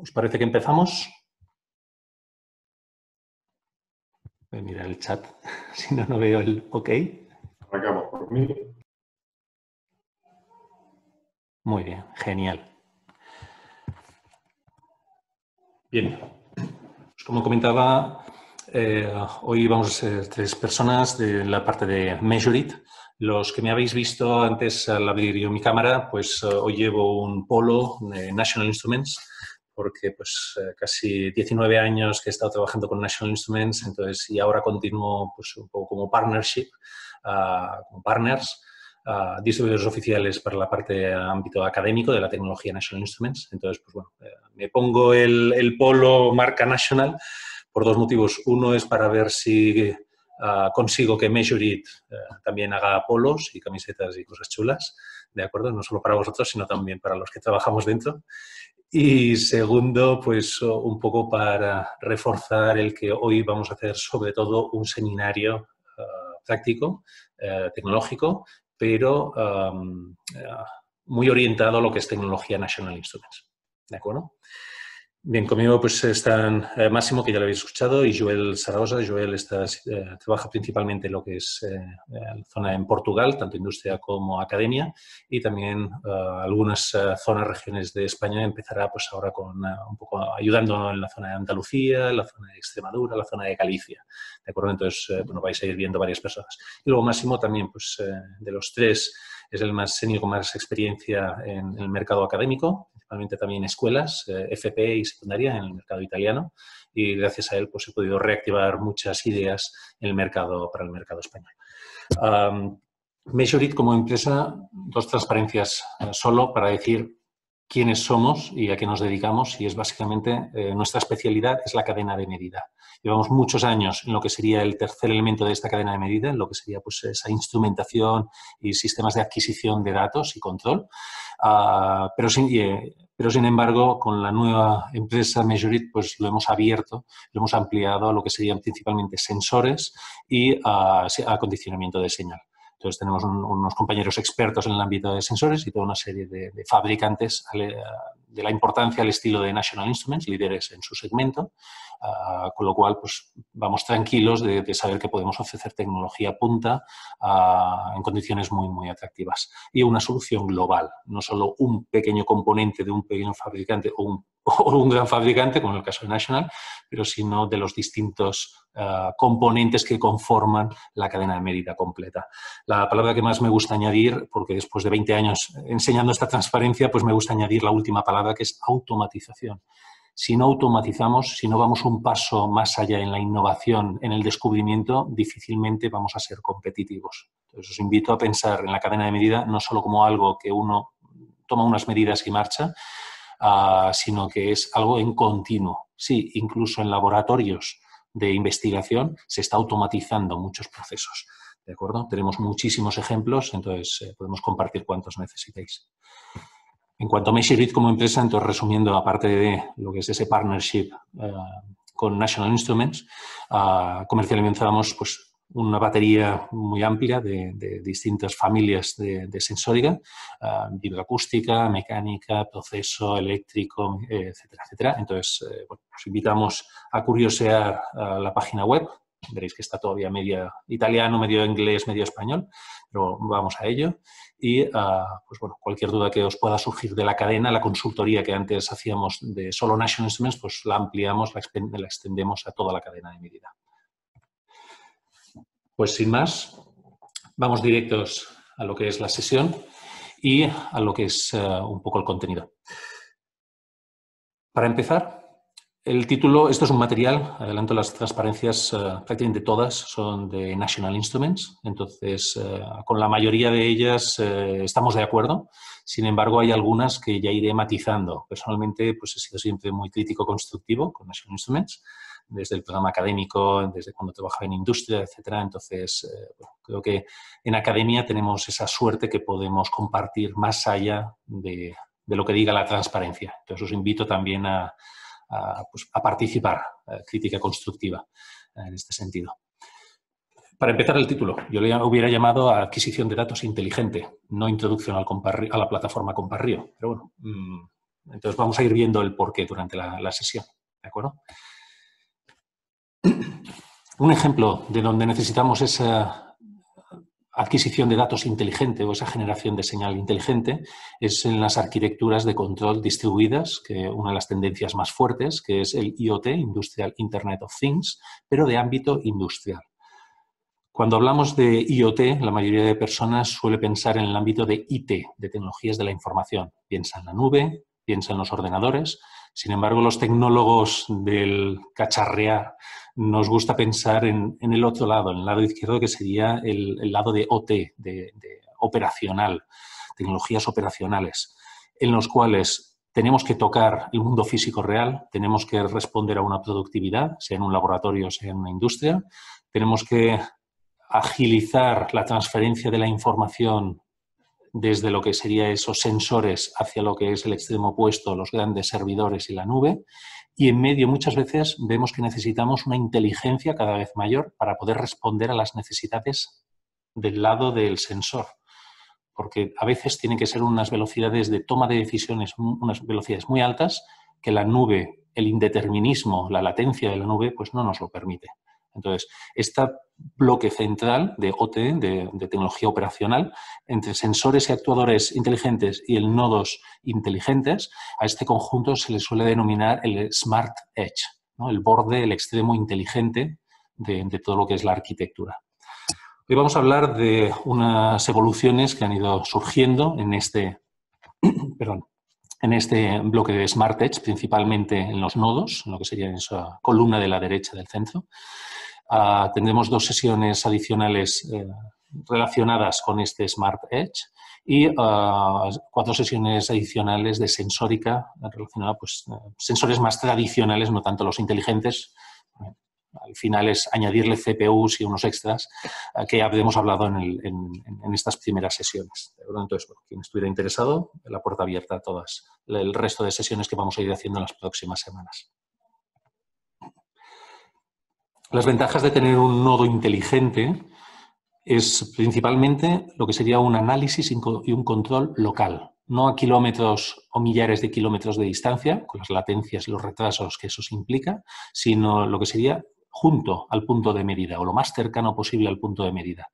¿Os parece que empezamos? Voy a mirar el chat, si no, no veo el OK. Arrancamos por mí. Muy bien, genial. Bien, pues como comentaba, hoy vamos a ser 3 personas de la parte de Measure It. Los que me habéis visto antes al abrir yo mi cámara, pues hoy llevo un polo de National Instruments, porque pues casi 19 años que he estado trabajando con National Instruments, entonces, y ahora continúo pues un poco como partnership, como partners, distribuidores oficiales para la parte ámbito académico de la tecnología National Instruments. Entonces, pues bueno, me pongo el polo marca National por 2 motivos. Uno es para ver si consigo que Measure It también haga polos y camisetas y cosas chulas, ¿de acuerdo? No solo para vosotros, sino también para los que trabajamos dentro. Y segundo, pues un poco para reforzar el que hoy vamos a hacer sobre todo un seminario práctico, tecnológico, pero muy orientado a lo que es tecnología National Instruments. ¿De acuerdo? Bien, conmigo pues están Máximo, que ya lo habéis escuchado, y Joel Zaragoza. Joel trabaja principalmente en lo que es la zona en Portugal, tanto industria como academia, y también algunas zonas, regiones de España. Empezará pues ahora con un poco ayudando en la zona de Andalucía, en la zona de Extremadura, la zona de Galicia. ¿De acuerdo? Entonces, bueno, vais a ir viendo varias personas. Y luego Máximo también, pues de los 3, es el más senior con más experiencia en el mercado académico, principalmente también escuelas, FP y secundaria en el mercado italiano, y gracias a él pues he podido reactivar muchas ideas en el mercado, para el mercado español. Measure It como empresa, 2 transparencias solo para decir quiénes somos y a qué nos dedicamos, y es básicamente nuestra especialidad es la cadena de medida. Llevamos muchos años en lo que sería el tercer elemento de esta cadena de medida, en lo que sería pues esa instrumentación y sistemas de adquisición de datos y control, pero sin embargo, con la nueva empresa Measure It, pues lo hemos abierto, lo hemos ampliado a lo que serían principalmente sensores y acondicionamiento de señal. Entonces, tenemos unos compañeros expertos en el ámbito de sensores y toda una serie de fabricantes de la importancia al estilo de National Instruments, líderes en su segmento, con lo cual pues, vamos tranquilos de saber que podemos ofrecer tecnología punta en condiciones muy, muy atractivas. Y una solución global, no solo un pequeño componente de un pequeño fabricante o un gran fabricante, como en el caso de National, pero sino de los distintos componentes que conforman la cadena de medida completa. La palabra que más me gusta añadir, porque después de 20 años enseñando esta transparencia, pues me gusta añadir la última palabra, que es automatización. Si no automatizamos, si no vamos un paso más allá en la innovación, en el descubrimiento, difícilmente vamos a ser competitivos. Entonces, os invito a pensar en la cadena de medida no solo como algo que uno toma unas medidas y marcha, sino que es algo en continuo. Sí, incluso en laboratorios de investigación se está automatizando muchos procesos. ¿De acuerdo? Tenemos muchísimos ejemplos, entonces podemos compartir cuantos necesitéis. En cuanto a Measure It como empresa, entonces resumiendo, aparte de lo que es ese partnership con National Instruments, comercializamos pues, una batería muy amplia de distintas familias de sensórica, vibroacústica, mecánica, proceso, eléctrico, etcétera, etcétera. Entonces, bueno, os invitamos a curiosear la página web. Veréis que está todavía medio italiano, medio inglés, medio español, pero vamos a ello. Y, pues bueno, cualquier duda que os pueda surgir de la cadena, la consultoría que antes hacíamos de solo National Instruments, pues la ampliamos, la extendemos a toda la cadena de medida. Pues sin más, vamos directos a lo que es la sesión y a lo que es un poco el contenido. Para empezar, el título, esto es un material, adelanto las transparencias, prácticamente todas son de National Instruments, entonces con la mayoría de ellas estamos de acuerdo, sin embargo hay algunas que ya iré matizando. Personalmente pues he sido siempre muy crítico constructivo con National Instruments, desde el programa académico, desde cuando trabajaba en industria, etcétera. Entonces bueno, creo que en academia tenemos esa suerte que podemos compartir más allá de lo que diga la transparencia. Entonces os invito también a participar, crítica constructiva en este sentido. Para empezar el título, yo le hubiera llamado a adquisición de datos inteligente, no introducción a la plataforma Comparrio. Pero bueno, Entonces vamos a ir viendo el porqué durante la sesión, ¿de acuerdo? Un ejemplo de donde necesitamos esa adquisición de datos inteligente o esa generación de señal inteligente es en las arquitecturas de control distribuidas, que una de las tendencias más fuertes, que es el IoT, Industrial Internet of Things, pero de ámbito industrial. Cuando hablamos de IoT, la mayoría de personas suele pensar en el ámbito de IT, de tecnologías de la información. Piensa en la nube, piensa en los ordenadores. Sin embargo, los tecnólogos del cacharrear nos gusta pensar en el otro lado, en el lado izquierdo, que sería el lado de OT, de operacional, tecnologías operacionales, en los cuales tenemos que tocar el mundo físico real, tenemos que responder a una productividad, sea en un laboratorio, sea en una industria, tenemos que agilizar la transferencia de la información desde lo que serían esos sensores hacia lo que es el extremo opuesto, los grandes servidores y la nube. Y en medio muchas veces vemos que necesitamos una inteligencia cada vez mayor para poder responder a las necesidades del lado del sensor. Porque a veces tienen que ser unas velocidades de toma de decisiones, unas velocidades muy altas, que la nube, el indeterminismo, la latencia de la nube, pues no nos lo permite. Entonces, este bloque central de OT, de tecnología operacional, entre sensores y actuadores inteligentes y el nodos inteligentes, a este conjunto se le suele denominar el Smart Edge, ¿no? El borde, el extremo inteligente de todo lo que es la arquitectura. Hoy vamos a hablar de unas evoluciones que han ido surgiendo en este bloque de Smart Edge, principalmente en los nodos, en lo que sería esa columna de la derecha del centro. Tendremos 2 sesiones adicionales relacionadas con este Smart Edge y 4 sesiones adicionales de sensórica relacionada, pues, sensores más tradicionales, no tanto los inteligentes. Al final es añadirle CPUs y unos extras que ya habíamos hablado en estas primeras sesiones. Entonces, bueno, quien estuviera interesado, la puerta abierta a todas el resto de sesiones que vamos a ir haciendo en las próximas semanas. Las ventajas de tener un nodo inteligente es principalmente lo que sería un análisis y un control local, no a kilómetros o millares de kilómetros de distancia, con las latencias y los retrasos que eso implica, sino lo que sería junto al punto de medida o lo más cercano posible al punto de medida.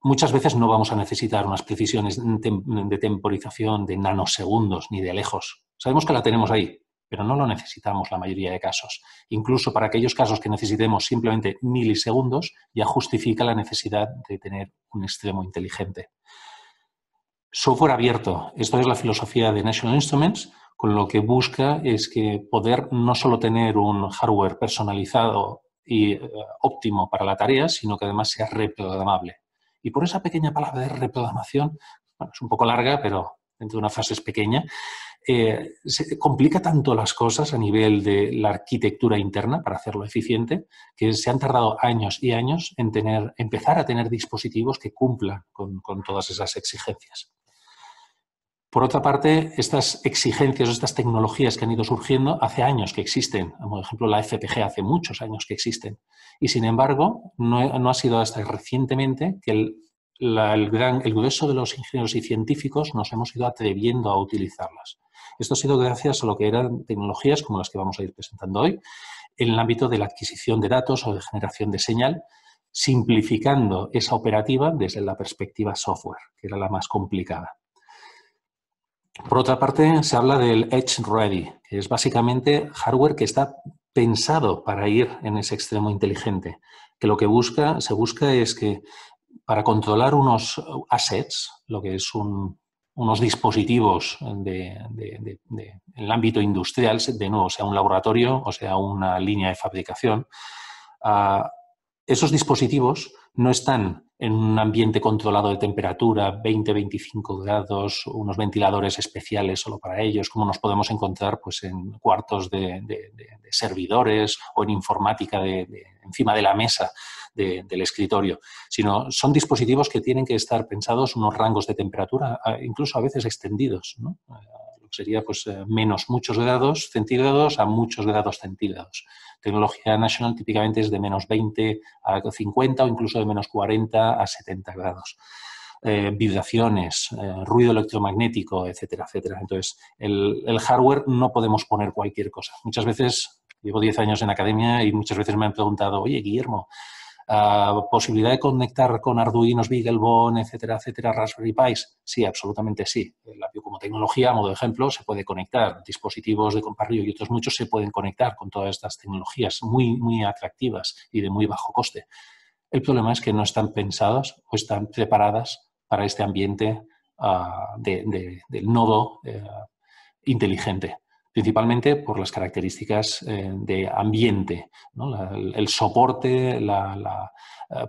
Muchas veces no vamos a necesitar unas precisiones de temporización de nanosegundos ni de lejos. Sabemos que la tenemos ahí, pero no lo necesitamos la mayoría de casos. Incluso para aquellos casos que necesitemos simplemente milisegundos, ya justifica la necesidad de tener un extremo inteligente. Software abierto. Esto es la filosofía de National Instruments, con lo que busca es que poder no solo tener un hardware personalizado y óptimo para la tarea, sino que además sea reprogramable. Y por esa pequeña palabra de reprogramación, bueno, es un poco larga, pero dentro de una frase es pequeña, se complica tanto las cosas a nivel de la arquitectura interna para hacerlo eficiente, que se han tardado años y años en empezar a tener dispositivos que cumplan con todas esas exigencias. Por otra parte, estas exigencias o estas tecnologías que han ido surgiendo hace años que existen. Por ejemplo, la FPGA hace muchos años que existen. Y, sin embargo, no ha sido hasta recientemente que el grueso de los ingenieros y científicos nos hemos ido atreviendo a utilizarlas. Esto ha sido gracias a lo que eran tecnologías como las que vamos a ir presentando hoy, en el ámbito de la adquisición de datos o de generación de señal, simplificando esa operativa desde la perspectiva software, que era la más complicada. Por otra parte, se habla del Edge Ready, que es básicamente hardware que está pensado para ir en ese extremo inteligente, que lo que se busca es que para controlar unos assets, lo que es unos dispositivos en el ámbito industrial, de nuevo, sea un laboratorio o sea una línea de fabricación, esos dispositivos no están en un ambiente controlado de temperatura, 20-25 grados, unos ventiladores especiales solo para ellos, como nos podemos encontrar pues, en cuartos de servidores o en informática encima de la mesa del escritorio, sino son dispositivos que tienen que estar pensados unos rangos de temperatura, incluso a veces extendidos, ¿no? Sería pues, menos muchos grados centígrados a muchos grados centígrados. Tecnología National típicamente es de menos 20 a 50 o incluso de menos 40 a 70 grados. vibraciones, ruido electromagnético, etcétera, etcétera. Entonces, el hardware no podemos poner cualquier cosa. Muchas veces, llevo 10 años en academia y muchas veces me han preguntado, oye, Guillermo, ¿posibilidad de conectar con Arduinos, BeagleBone, etcétera, etcétera, Raspberry Pis? Sí, absolutamente sí. Como tecnología, a modo de ejemplo, se puede conectar. Dispositivos de Comparrio y otros muchos se pueden conectar con todas estas tecnologías muy, muy atractivas y de muy bajo coste. El problema es que no están pensadas o están preparadas para este ambiente del nodo inteligente, principalmente por las características de ambiente, ¿no? El soporte, la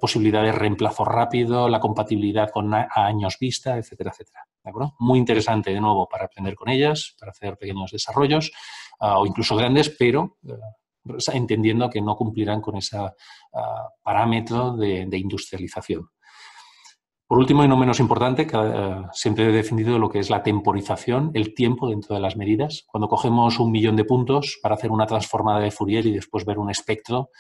posibilidad de reemplazo rápido, la compatibilidad con años vista, etcétera, etcétera. ¿De acuerdo? Muy interesante, de nuevo, para aprender con ellas, para hacer pequeños desarrollos o incluso grandes, pero entendiendo que no cumplirán con ese parámetro de industrialización. Por último, y no menos importante, siempre he defendido lo que es la temporización, el tiempo dentro de las medidas. Cuando cogemos 1 millón de puntos para hacer una transformada de Fourier y después ver un espectro,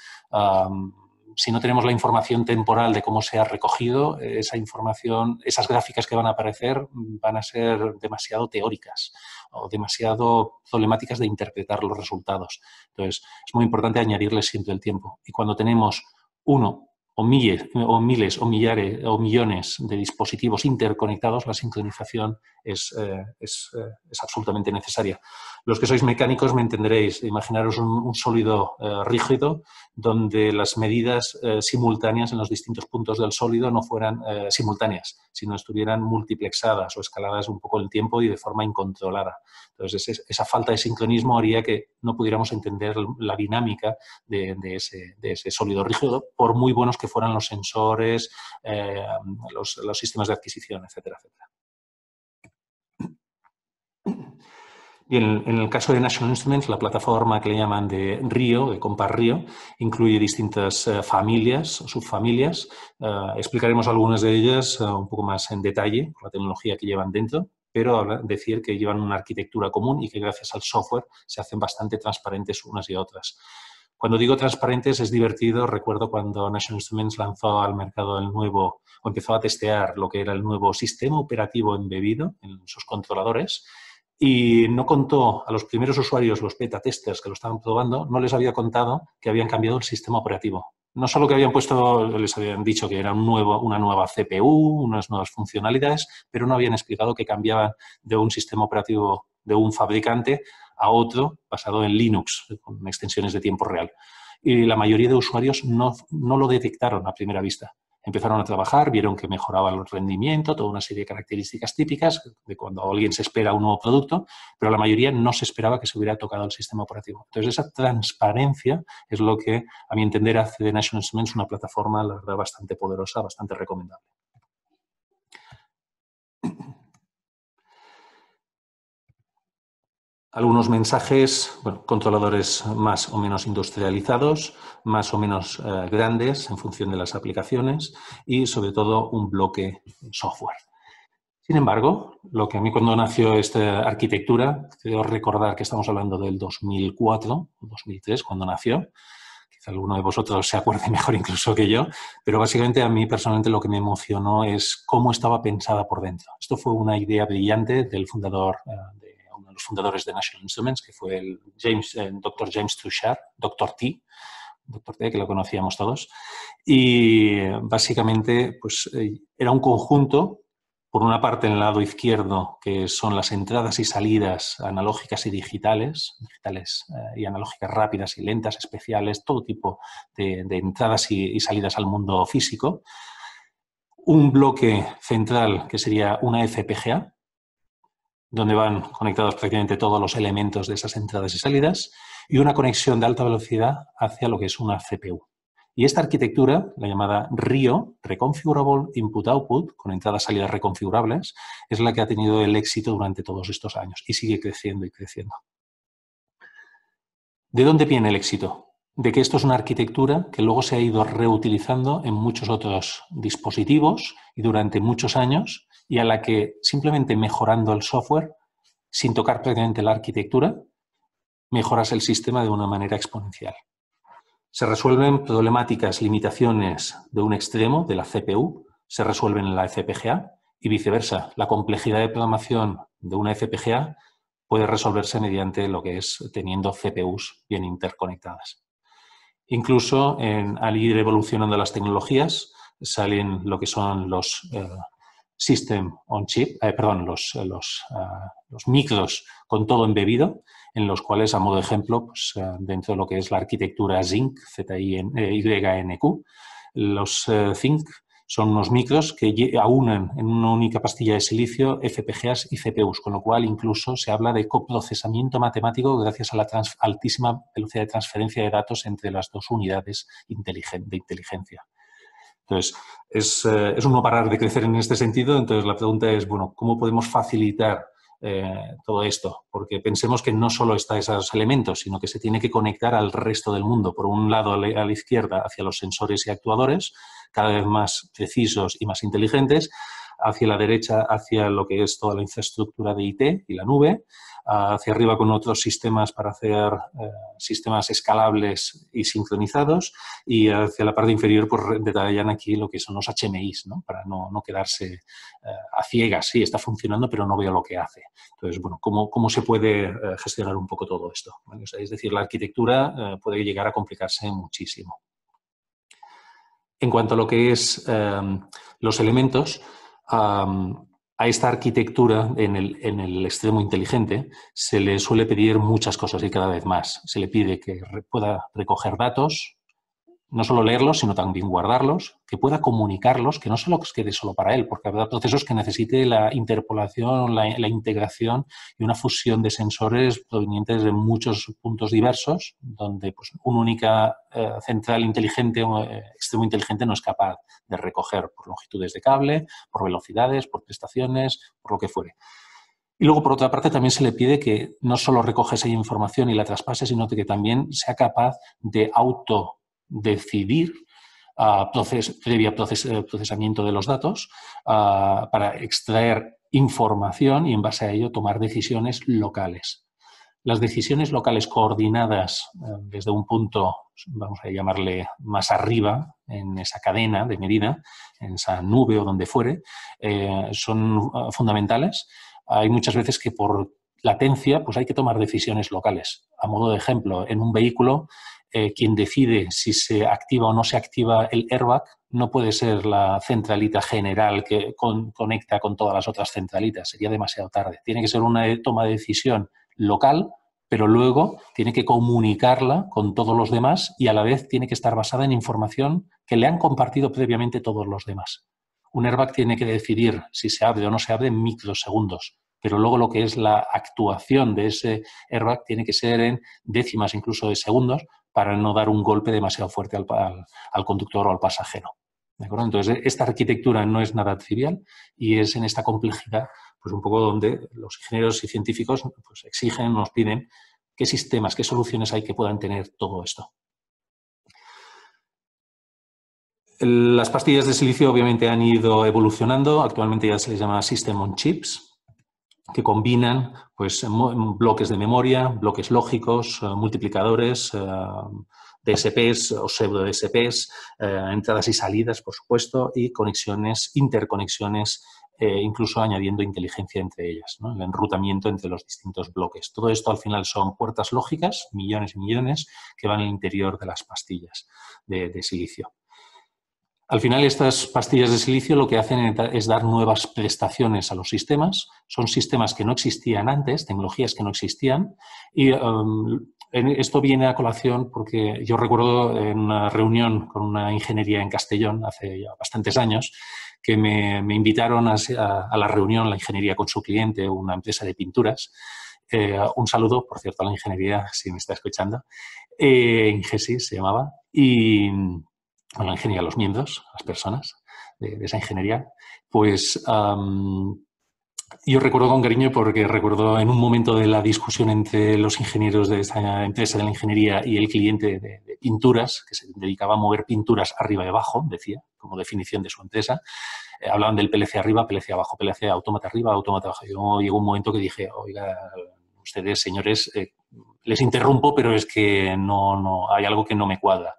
si no tenemos la información temporal de cómo se ha recogido, esa información, esas gráficas que van a aparecer van a ser demasiado teóricas o demasiado problemáticas de interpretar los resultados. Entonces, es muy importante añadirles siempre el tiempo. Y cuando tenemos uno o miles o millares o millones de dispositivos interconectados, la sincronización es absolutamente necesaria. Los que sois mecánicos me entenderéis. Imaginaros un sólido rígido donde las medidas simultáneas en los distintos puntos del sólido no fueran simultáneas, sino estuvieran multiplexadas o escaladas un poco en el tiempo y de forma incontrolada. Entonces, esa falta de sincronismo haría que no pudiéramos entender la dinámica de ese sólido rígido, por muy buenos que fueran los sensores, los sistemas de adquisición, etcétera, etcétera. Y en el caso de National Instruments, la plataforma que le llaman de RIO, de Comparrio, incluye distintas familias o subfamilias. Explicaremos algunas de ellas un poco más en detalle, por la tecnología que llevan dentro, pero decir que llevan una arquitectura común y que gracias al software se hacen bastante transparentes unas y otras. Cuando digo transparentes es divertido. Recuerdo cuando National Instruments lanzó al mercado el nuevo, o empezó a testear lo que era el nuevo sistema operativo embebido en sus controladores, y no contó a los primeros usuarios, los beta testers que lo estaban probando, no les había contado que habían cambiado el sistema operativo. No solo que habían puesto, les habían dicho que era una nueva CPU, unas nuevas funcionalidades, pero no habían explicado que cambiaban de un sistema operativo de un fabricante a otro basado en Linux, con extensiones de tiempo real. Y la mayoría de usuarios no lo detectaron a primera vista. Empezaron a trabajar, vieron que mejoraba el rendimiento, toda una serie de características típicas de cuando alguien se espera un nuevo producto, pero la mayoría no se esperaba que se hubiera tocado el sistema operativo. Entonces, esa transparencia es lo que, a mi entender, hace de National Instruments una plataforma, la verdad, bastante poderosa, bastante recomendable. Algunos mensajes, bueno, controladores más o menos industrializados, más o menos grandes en función de las aplicaciones y, sobre todo, un bloque software. Sin embargo, lo que a mí cuando nació esta arquitectura, creo recordar que estamos hablando del 2004, 2003, cuando nació, quizá alguno de vosotros se acuerde mejor incluso que yo, pero básicamente a mí personalmente lo que me emocionó es cómo estaba pensada por dentro. Esto fue una idea brillante del fundador, uno de los fundadores de National Instruments, que fue el Dr. James Truchard, Dr. T, que lo conocíamos todos, y básicamente pues, era un conjunto. Por una parte, en el lado izquierdo, que son las entradas y salidas analógicas y digitales y analógicas rápidas y lentas, especiales, todo tipo de entradas y salidas al mundo físico. Un bloque central, que sería una FPGA, donde van conectados prácticamente todos los elementos de esas entradas y salidas, y una conexión de alta velocidad hacia lo que es una CPU. Y esta arquitectura, la llamada RIO, Reconfigurable Input Output, con entradas y salidas reconfigurables, es la que ha tenido el éxito durante todos estos años y sigue creciendo y creciendo. ¿De dónde viene el éxito? De que esto es una arquitectura que luego se ha ido reutilizando en muchos otros dispositivos y durante muchos años, y a la que simplemente mejorando el software, sin tocar prácticamente la arquitectura, mejoras el sistema de una manera exponencial. Se resuelven problemáticas, limitaciones de un extremo, de la CPU, se resuelven en la FPGA, y viceversa. La complejidad de programación de una FPGA puede resolverse mediante lo que es teniendo CPUs bien interconectadas. Incluso al ir evolucionando las tecnologías, salen lo que son los System on Chip, los micros con todo embebido, en los cuales, a modo de ejemplo, pues, dentro de lo que es la arquitectura ZYNQ, ZYNQ, los ZYNQ son unos micros que aunan en una única pastilla de silicio FPGAs y CPUs, con lo cual incluso se habla de coprocesamiento matemático gracias a la altísima velocidad de transferencia de datos entre las dos unidades de inteligencia. Entonces, es un no parar de crecer en este sentido. Entonces, la pregunta es, bueno, ¿cómo podemos facilitar todo esto? Porque pensemos que no solo está esos elementos, sino que se tiene que conectar al resto del mundo. Por un lado, a la izquierda, hacia los sensores y actuadores, cada vez más precisos y más inteligentes, hacia la derecha, hacia lo que es toda la infraestructura de IT y la nube, hacia arriba con otros sistemas para hacer sistemas escalables y sincronizados, y hacia la parte inferior pues detallan aquí lo que son los HMIs, ¿no? Para no quedarse a ciegas. Sí, está funcionando, pero no veo lo que hace. Entonces, bueno, ¿cómo se puede gestionar un poco todo esto? ¿Vale? O sea, es decir, la arquitectura puede llegar a complicarse muchísimo. En cuanto a lo que es los elementos, a esta arquitectura en el extremo inteligente se le suele pedir muchas cosas y cada vez más. Se le pide que pueda recoger datos, no solo leerlos, sino también guardarlos, que pueda comunicarlos, que no solo quede solo para él, porque habrá procesos que necesite la interpolación, la integración y una fusión de sensores provenientes de muchos puntos diversos, donde pues, una única central inteligente o extremo inteligente no es capaz de recoger por longitudes de cable, por velocidades, por prestaciones, por lo que fuere. Y luego, por otra parte, también se le pide que no solo recoja esa información y la traspase, sino que también sea capaz de decidir previa procesamiento de los datos para extraer información y en base a ello tomar decisiones locales. Las decisiones locales coordinadas desde un punto, vamos a llamarle más arriba, en esa cadena de medida, en esa nube o donde fuere, son fundamentales. Hay muchas veces que por latencia pues hay que tomar decisiones locales. A modo de ejemplo, en un vehículo, quien decide si se activa o no se activa el airbag no puede ser la centralita general que conecta con todas las otras centralitas. Sería demasiado tarde. Tiene que ser una toma de decisión local, pero luego tiene que comunicarla con todos los demás y a la vez tiene que estar basada en información que le han compartido previamente todos los demás. Un airbag tiene que decidir si se abre o no se abre en microsegundos, pero luego lo que es la actuación de ese airbag tiene que ser en décimas incluso de segundos para no dar un golpe demasiado fuerte al conductor o al pasajero. ¿De acuerdo? Entonces, esta arquitectura no es nada trivial y es en esta complejidad pues un poco donde los ingenieros y científicos pues, exigen, nos piden qué sistemas, qué soluciones hay que puedan tener todo esto. Las pastillas de silicio obviamente han ido evolucionando. Actualmente ya se les llama System on Chips, que combinan pues, bloques de memoria, bloques lógicos, multiplicadores, DSPs o pseudo-DSPs, entradas y salidas, por supuesto, y conexiones, interconexiones, incluso añadiendo inteligencia entre ellas, ¿no? El enrutamiento entre los distintos bloques. Todo esto al final son puertas lógicas, millones y millones, que van al interior de las pastillas de silicio. Al final, estas pastillas de silicio lo que hacen es dar nuevas prestaciones a los sistemas. Son sistemas que no existían antes, tecnologías que no existían. Y esto viene a colación porque yo recuerdo en una reunión con una ingeniería en Castellón hace ya bastantes años que me invitaron a la reunión, la ingeniería con su cliente, una empresa de pinturas. Un saludo, por cierto, a la ingeniería, si me está escuchando. Ingesi se llamaba. Y a la ingeniería, a los miembros, a las personas de esa ingeniería, pues yo recuerdo con cariño porque recuerdo en un momento de la discusión entre los ingenieros de esa empresa de la ingeniería y el cliente de pinturas, que se dedicaba a mover pinturas arriba y abajo, decía, como definición de su empresa, hablaban del PLC arriba, PLC abajo, PLC autómata arriba, autómata abajo. Yo llegó un momento que dije, oiga, ustedes, señores, les interrumpo, pero es que no hay algo que no me cuadra.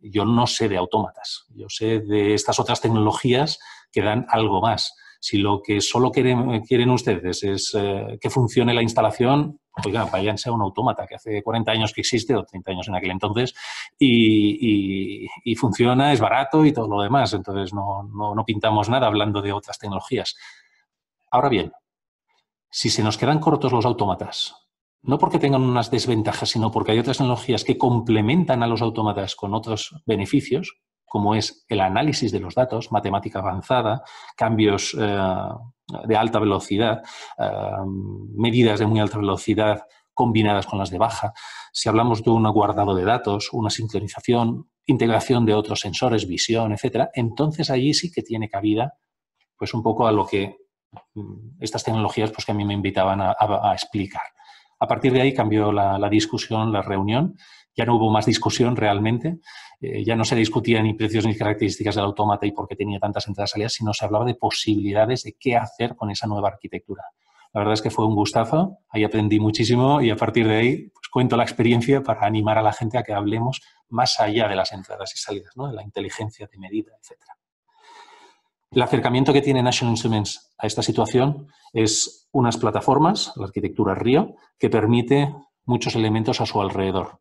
Yo no sé de autómatas, yo sé de estas otras tecnologías que dan algo más. Si lo que solo quieren ustedes es que funcione la instalación, oiga, váyanse a un autómata que hace 40 años que existe, o 30 años en aquel entonces, y funciona, es barato y todo lo demás. Entonces, no pintamos nada hablando de otras tecnologías. Ahora bien, si se nos quedan cortos los autómatas, no porque tengan unas desventajas, sino porque hay otras tecnologías que complementan a los autómatas con otros beneficios, como es el análisis de los datos, matemática avanzada, cambios de alta velocidad, medidas de muy alta velocidad combinadas con las de baja. Si hablamos de un guardado de datos, una sincronización, integración de otros sensores, visión, etcétera, entonces allí sí que tiene cabida pues un poco a lo que estas tecnologías pues, que a mí me invitaban a explicar. A partir de ahí cambió la discusión, la reunión. Ya no hubo más discusión realmente. Ya no se discutía ni precios ni características del autómata y por qué tenía tantas entradas y salidas, sino se hablaba de posibilidades de qué hacer con esa nueva arquitectura. La verdad es que fue un gustazo. Ahí aprendí muchísimo y a partir de ahí pues, cuento la experiencia para animar a la gente a que hablemos más allá de las entradas y salidas, ¿no? De la inteligencia de medida, etcétera. El acercamiento que tiene National Instruments a esta situación es unas plataformas, la arquitectura RIO, que permite muchos elementos a su alrededor.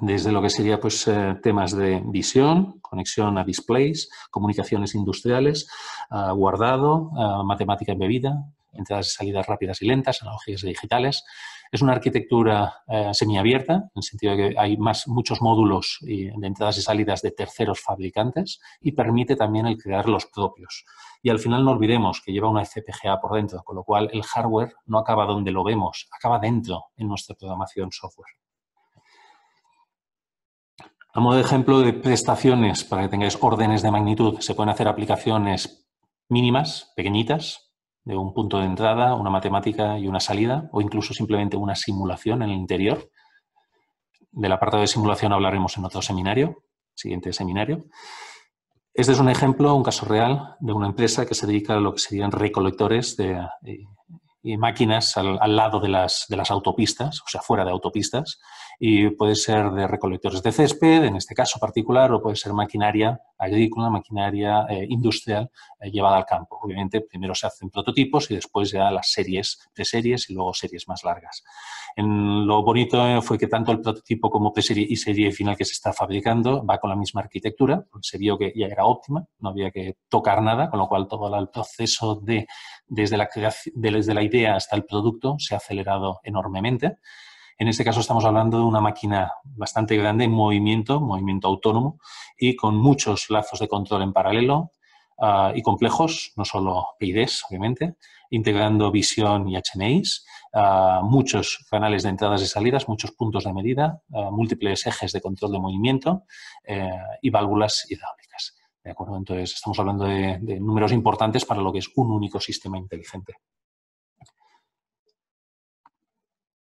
Desde lo que sería pues, temas de visión, conexión a displays, comunicaciones industriales, guardado, matemática embebida, entradas y salidas rápidas y lentas, analogías digitales. Es una arquitectura semiabierta, en el sentido de que hay muchos módulos de entradas y salidas de terceros fabricantes y permite también el crear los propios. Y al final no olvidemos que lleva una FPGA por dentro, con lo cual el hardware no acaba donde lo vemos, acaba dentro en nuestra programación software. A modo de ejemplo de prestaciones, para que tengáis órdenes de magnitud, se pueden hacer aplicaciones mínimas, pequeñitas, de un punto de entrada, una matemática y una salida, o incluso simplemente una simulación en el interior. Del apartado de simulación hablaremos en otro seminario, siguiente seminario. Este es un ejemplo, un caso real de una empresa que se dedica a lo que serían recolectores y máquinas al lado de las autopistas, o sea, fuera de autopistas, y puede ser de recolectores de césped, en este caso particular, o puede ser maquinaria agrícola, maquinaria industrial llevada al campo. Obviamente, primero se hacen prototipos y después ya las series, preseries y luego series más largas. Lo bonito fue que tanto el prototipo como preserie y serie final que se está fabricando va con la misma arquitectura, porque se vio que ya era óptima, no había que tocar nada, con lo cual todo el proceso desde la idea hasta el producto se ha acelerado enormemente. En este caso estamos hablando de una máquina bastante grande en movimiento autónomo y con muchos lazos de control en paralelo y complejos, no solo PIDs, obviamente, integrando visión y HMIs, muchos canales de entradas y salidas, muchos puntos de medida, múltiples ejes de control de movimiento y válvulas hidráulicas. ¿De acuerdo? Entonces, estamos hablando de números importantes para lo que es un único sistema inteligente.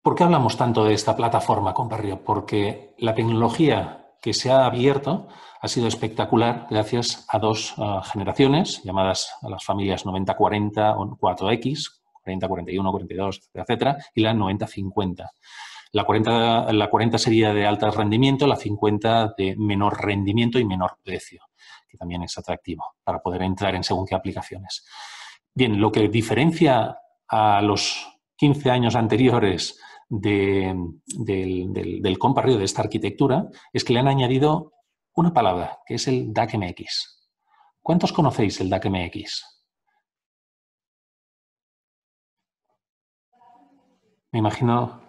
¿Por qué hablamos tanto de esta plataforma Comparrio? Porque la tecnología que se ha abierto ha sido espectacular gracias a dos generaciones llamadas a las familias 9040 o 4X, 4041, 42, etcétera, y la 9050. La 40 sería de alto rendimiento, la 50 de menor rendimiento y menor precio, que también es atractivo para poder entrar en según qué aplicaciones. Bien, lo que diferencia a los 15 años anteriores del Comparrio, de esta arquitectura, es que le han añadido una palabra, que es el DAC-MX. ¿Cuántos conocéis el DAC-MX? Me imagino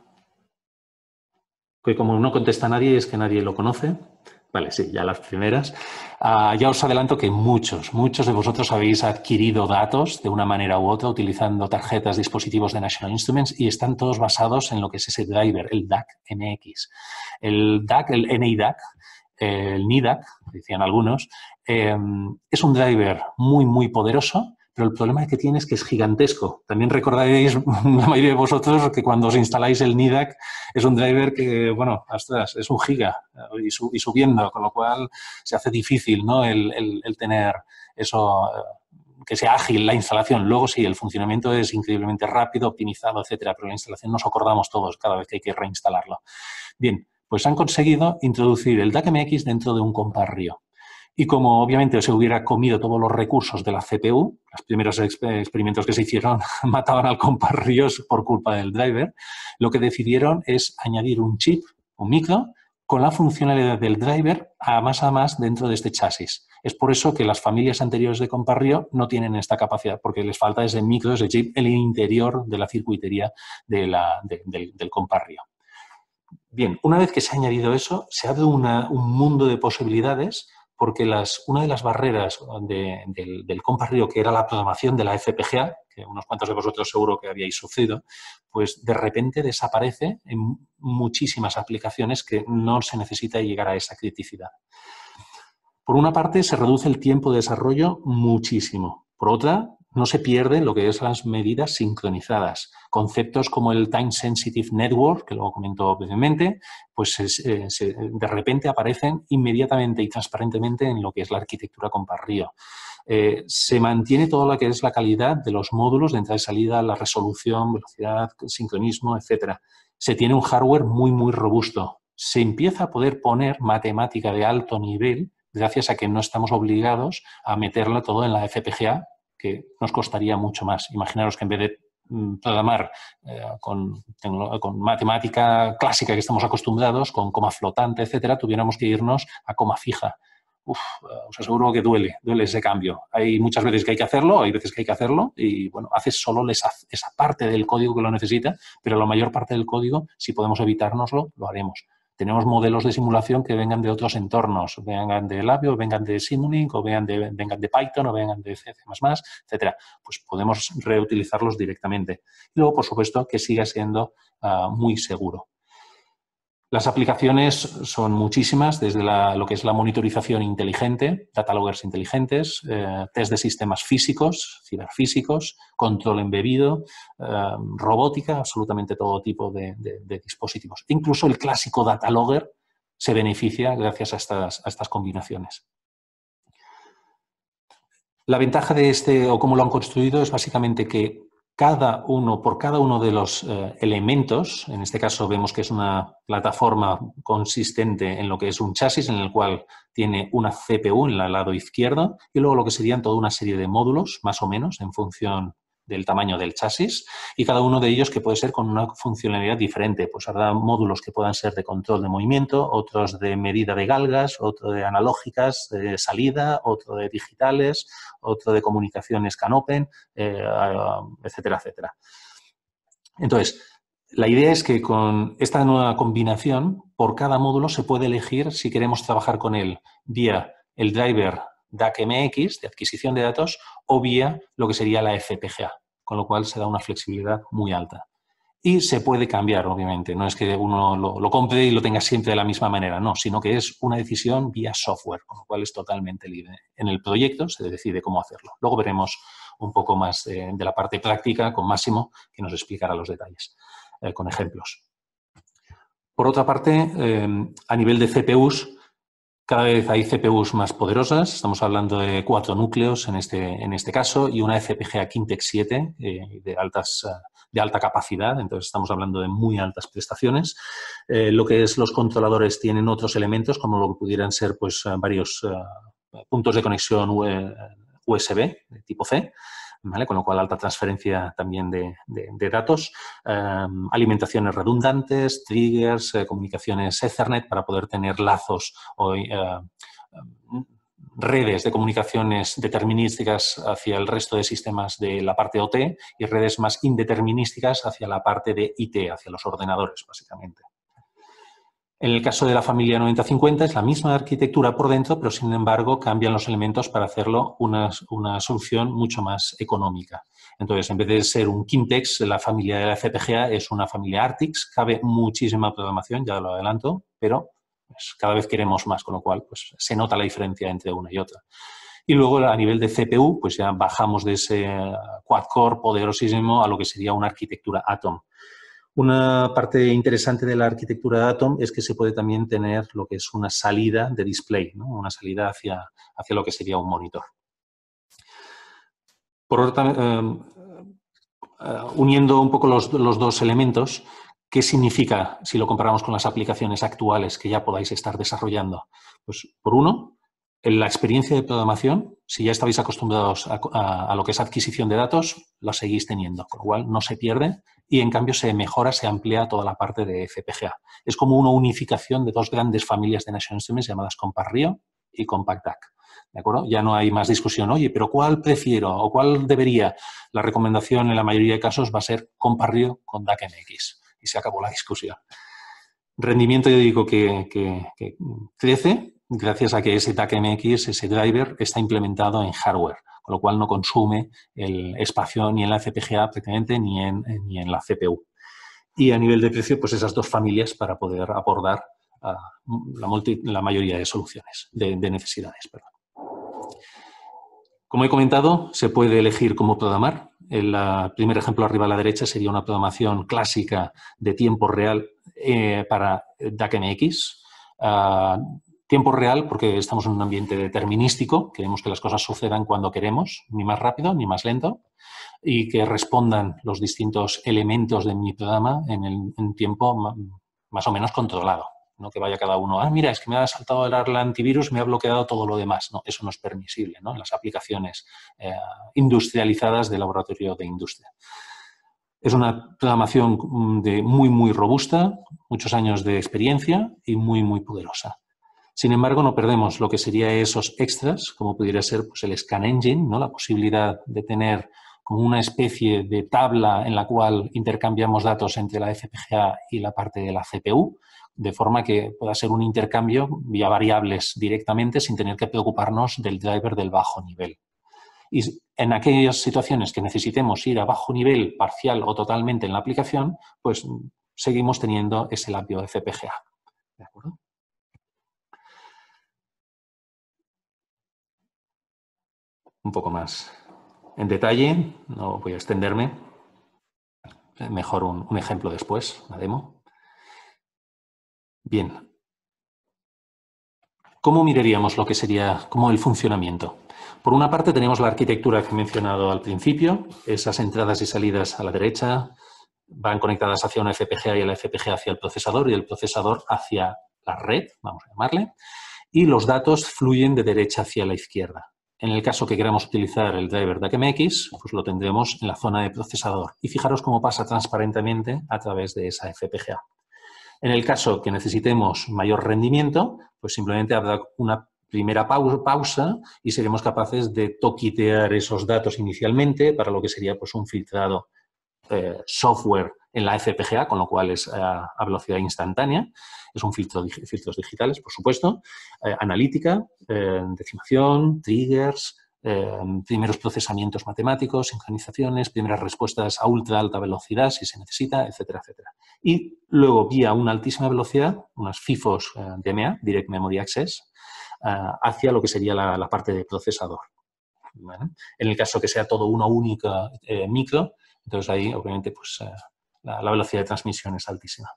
que como no contesta nadie, es que nadie lo conoce. Vale, sí, ya las primeras. Ya os adelanto que muchos de vosotros habéis adquirido datos de una manera u otra utilizando tarjetas, dispositivos de National Instruments y están todos basados en lo que es ese driver, el DAC-MX. El DAC, el NIDAC, el NIDAC, decían algunos, es un driver muy poderoso, pero el problema que tiene es que es gigantesco. También recordaréis, la mayoría de vosotros, que cuando os instaláis el NIDAC es un driver que, bueno, ostras, es un giga y subiendo, con lo cual se hace difícil, ¿no? el tener eso, que sea ágil la instalación. Luego sí, el funcionamiento es increíblemente rápido, optimizado, etcétera, pero la instalación nos acordamos todos cada vez que hay que reinstalarlo. Bien, pues han conseguido introducir el DAC-MX dentro de un Comparrio. Y como obviamente se hubiera comido todos los recursos de la CPU, los primeros experimentos que se hicieron mataban al comparríos por culpa del driver, lo que decidieron es añadir un chip, un micro, con la funcionalidad del driver a más dentro de este chasis. Es por eso que las familias anteriores de comparrío no tienen esta capacidad, porque les falta ese micro, ese chip, en el interior de la circuitería del comparrío. Bien, una vez que se ha añadido eso, se abre un mundo de posibilidades, porque una de las barreras del comparrío, que era la programación de la FPGA, que unos cuantos de vosotros seguro que habíais sufrido, pues de repente desaparece en muchísimas aplicaciones que no se necesita llegar a esa criticidad. Por una parte, se reduce el tiempo de desarrollo muchísimo. Por otra, no se pierde lo que es las medidas sincronizadas. Conceptos como el Time Sensitive Network, que luego comento brevemente, pues de repente aparecen inmediatamente y transparentemente en lo que es la arquitectura comparrío. Se mantiene todo lo que es la calidad de los módulos de entrada y salida, la resolución, velocidad, sincronismo, etc. Se tiene un hardware muy robusto. Se empieza a poder poner matemática de alto nivel gracias a que no estamos obligados a meterlo todo en la FPGA, que nos costaría mucho más. Imaginaros que en vez de programar con matemática clásica que estamos acostumbrados, con coma flotante, etcétera, tuviéramos que irnos a coma fija. Os aseguro que duele ese cambio. Hay muchas veces que hay que hacerlo, hay veces que hay que hacerlo y, bueno, haces solo esa parte del código que lo necesita, pero la mayor parte del código, si podemos evitárnoslo, lo haremos. Tenemos modelos de simulación que vengan de otros entornos, vengan de Labio, vengan de Simulink, o vengan de Python, o vengan de C++, etcétera. Pues podemos reutilizarlos directamente. Y luego, por supuesto, que siga siendo muy seguro. Las aplicaciones son muchísimas, desde lo que es la monitorización inteligente, data loggers inteligentes, test de sistemas físicos, ciberfísicos, control embebido, robótica, absolutamente todo tipo de dispositivos. Incluso el clásico data logger se beneficia gracias a estas combinaciones. La ventaja de o cómo lo han construido es básicamente que por cada uno de los elementos, en este caso vemos que es una plataforma consistente en lo que es un chasis en el cual tiene una CPU en el lado izquierdo y luego lo que serían toda una serie de módulos, más o menos, en función del tamaño del chasis, y cada uno de ellos que puede ser con una funcionalidad diferente. Pues habrá módulos que puedan ser de control de movimiento, otros de medida de galgas, otro de analógicas, de salida, otro de digitales, otro de comunicaciones CAN-Open, etcétera, etcétera. Entonces, la idea es que con esta nueva combinación, por cada módulo se puede elegir si queremos trabajar con él vía el driver DAC-MX, de adquisición de datos, o vía lo que sería la FPGA, con lo cual se da una flexibilidad muy alta. Y se puede cambiar, obviamente. No es que uno lo compre y lo tenga siempre de la misma manera, no, sino que es una decisión vía software, con lo cual es totalmente libre. En el proyecto se decide cómo hacerlo. Luego veremos un poco más de la parte práctica con Máximo, que nos explicará los detalles con ejemplos. Por otra parte, a nivel de CPUs, cada vez hay CPUs más poderosas, estamos hablando de 4 núcleos en este caso y una FPGA Kintex 7 de alta capacidad, entonces estamos hablando de muy altas prestaciones. Lo que es los controladores tienen otros elementos como lo que pudieran ser pues, varios puntos de conexión USB de tipo C, ¿vale? Con lo cual alta transferencia también de datos, alimentaciones redundantes, triggers, comunicaciones Ethernet para poder tener lazos o redes de comunicaciones determinísticas hacia el resto de sistemas de la parte OT y redes más indeterminísticas hacia la parte de IT, hacia los ordenadores, básicamente. En el caso de la familia 9050 es la misma arquitectura por dentro, pero sin embargo cambian los elementos para hacerlo una solución mucho más económica. Entonces, en vez de ser un Kintex, la familia de la FPGA es una familia Artix, cabe muchísima programación, ya lo adelanto, pero pues, cada vez queremos más, con lo cual pues, se nota la diferencia entre una y otra. Y luego a nivel de CPU, pues ya bajamos de ese quad-core poderosísimo a lo que sería una arquitectura Atom. Una parte interesante de la arquitectura de Atom es que se puede también tener lo que es una salida de display, ¿no? Una salida hacia lo que sería un monitor. Por otro, uniendo un poco los dos elementos, ¿qué significa si lo comparamos con las aplicaciones actuales que ya podáis estar desarrollando? Pues por uno, En la experiencia de programación, si ya estabais acostumbrados a lo que es adquisición de datos, lo seguís teniendo, con lo cual no se pierde y en cambio se mejora, se amplía toda la parte de FPGA. Es como una unificación de dos grandes familias de National Instruments llamadas Compact-Rio y Compact-DAC. ¿De acuerdo? Ya no hay más discusión, oye, pero ¿cuál prefiero o cuál debería? La recomendación en la mayoría de casos va a ser Compact-Rio con DAC-MX y se acabó la discusión. Rendimiento, yo digo que crece gracias a que ese DAC-MX, ese driver, está implementado en hardware, con lo cual no consume el espacio ni en la FPGA prácticamente ni en la CPU. Y a nivel de precio, pues esas dos familias para poder abordar la mayoría de soluciones, de necesidades. Perdón. Como he comentado, se puede elegir cómo programar. El primer ejemplo arriba a la derecha sería una programación clásica de tiempo real para DAC-MX. Tiempo real porque estamos en un ambiente determinístico, queremos que las cosas sucedan cuando queremos, ni más rápido ni más lento, y que respondan los distintos elementos de mi programa en un tiempo más o menos controlado. No que vaya cada uno, mira, es que me ha saltado el antivirus, me ha bloqueado todo lo demás. No, eso no es permisible, ¿no? En las aplicaciones industrializadas de laboratorio de industria. Es una programación muy robusta, muchos años de experiencia y muy poderosa. Sin embargo, no perdemos lo que sería esos extras, como pudiera ser pues, el Scan Engine, ¿no? La posibilidad de tener como una especie de tabla en la cual intercambiamos datos entre la FPGA y la parte de la CPU, de forma que pueda ser un intercambio vía variables directamente sin tener que preocuparnos del driver del bajo nivel. Y en aquellas situaciones que necesitemos ir a bajo nivel parcial o totalmente en la aplicación, pues seguimos teniendo ese labio FPGA. ¿De acuerdo? Un poco más en detalle, no voy a extenderme. Mejor un ejemplo después, la demo. Bien. ¿Cómo miraríamos lo que sería como el funcionamiento? Por una parte tenemos la arquitectura que he mencionado al principio, esas entradas y salidas a la derecha van conectadas hacia una FPGA y la FPGA hacia el procesador y el procesador hacia la red, vamos a llamarle, y los datos fluyen de derecha hacia la izquierda. En el caso que queramos utilizar el driver DAC-MX, pues lo tendremos en la zona de procesador. Y fijaros cómo pasa transparentemente a través de esa FPGA. En el caso que necesitemos mayor rendimiento, pues simplemente habrá una primera pausa y seremos capaces de toquitear esos datos inicialmente para lo que sería pues, un filtrado software en la FPGA, con lo cual es a velocidad instantánea. Es un filtros digitales, por supuesto, analítica, decimación, triggers, primeros procesamientos matemáticos, sincronizaciones, primeras respuestas a ultra alta velocidad si se necesita, etcétera, etcétera. Y luego, vía una altísima velocidad, unas FIFOs DMA, Direct Memory Access, hacia lo que sería la parte de procesador. ¿Vale? En el caso que sea todo una única micro, entonces ahí, obviamente, pues la velocidad de transmisión es altísima.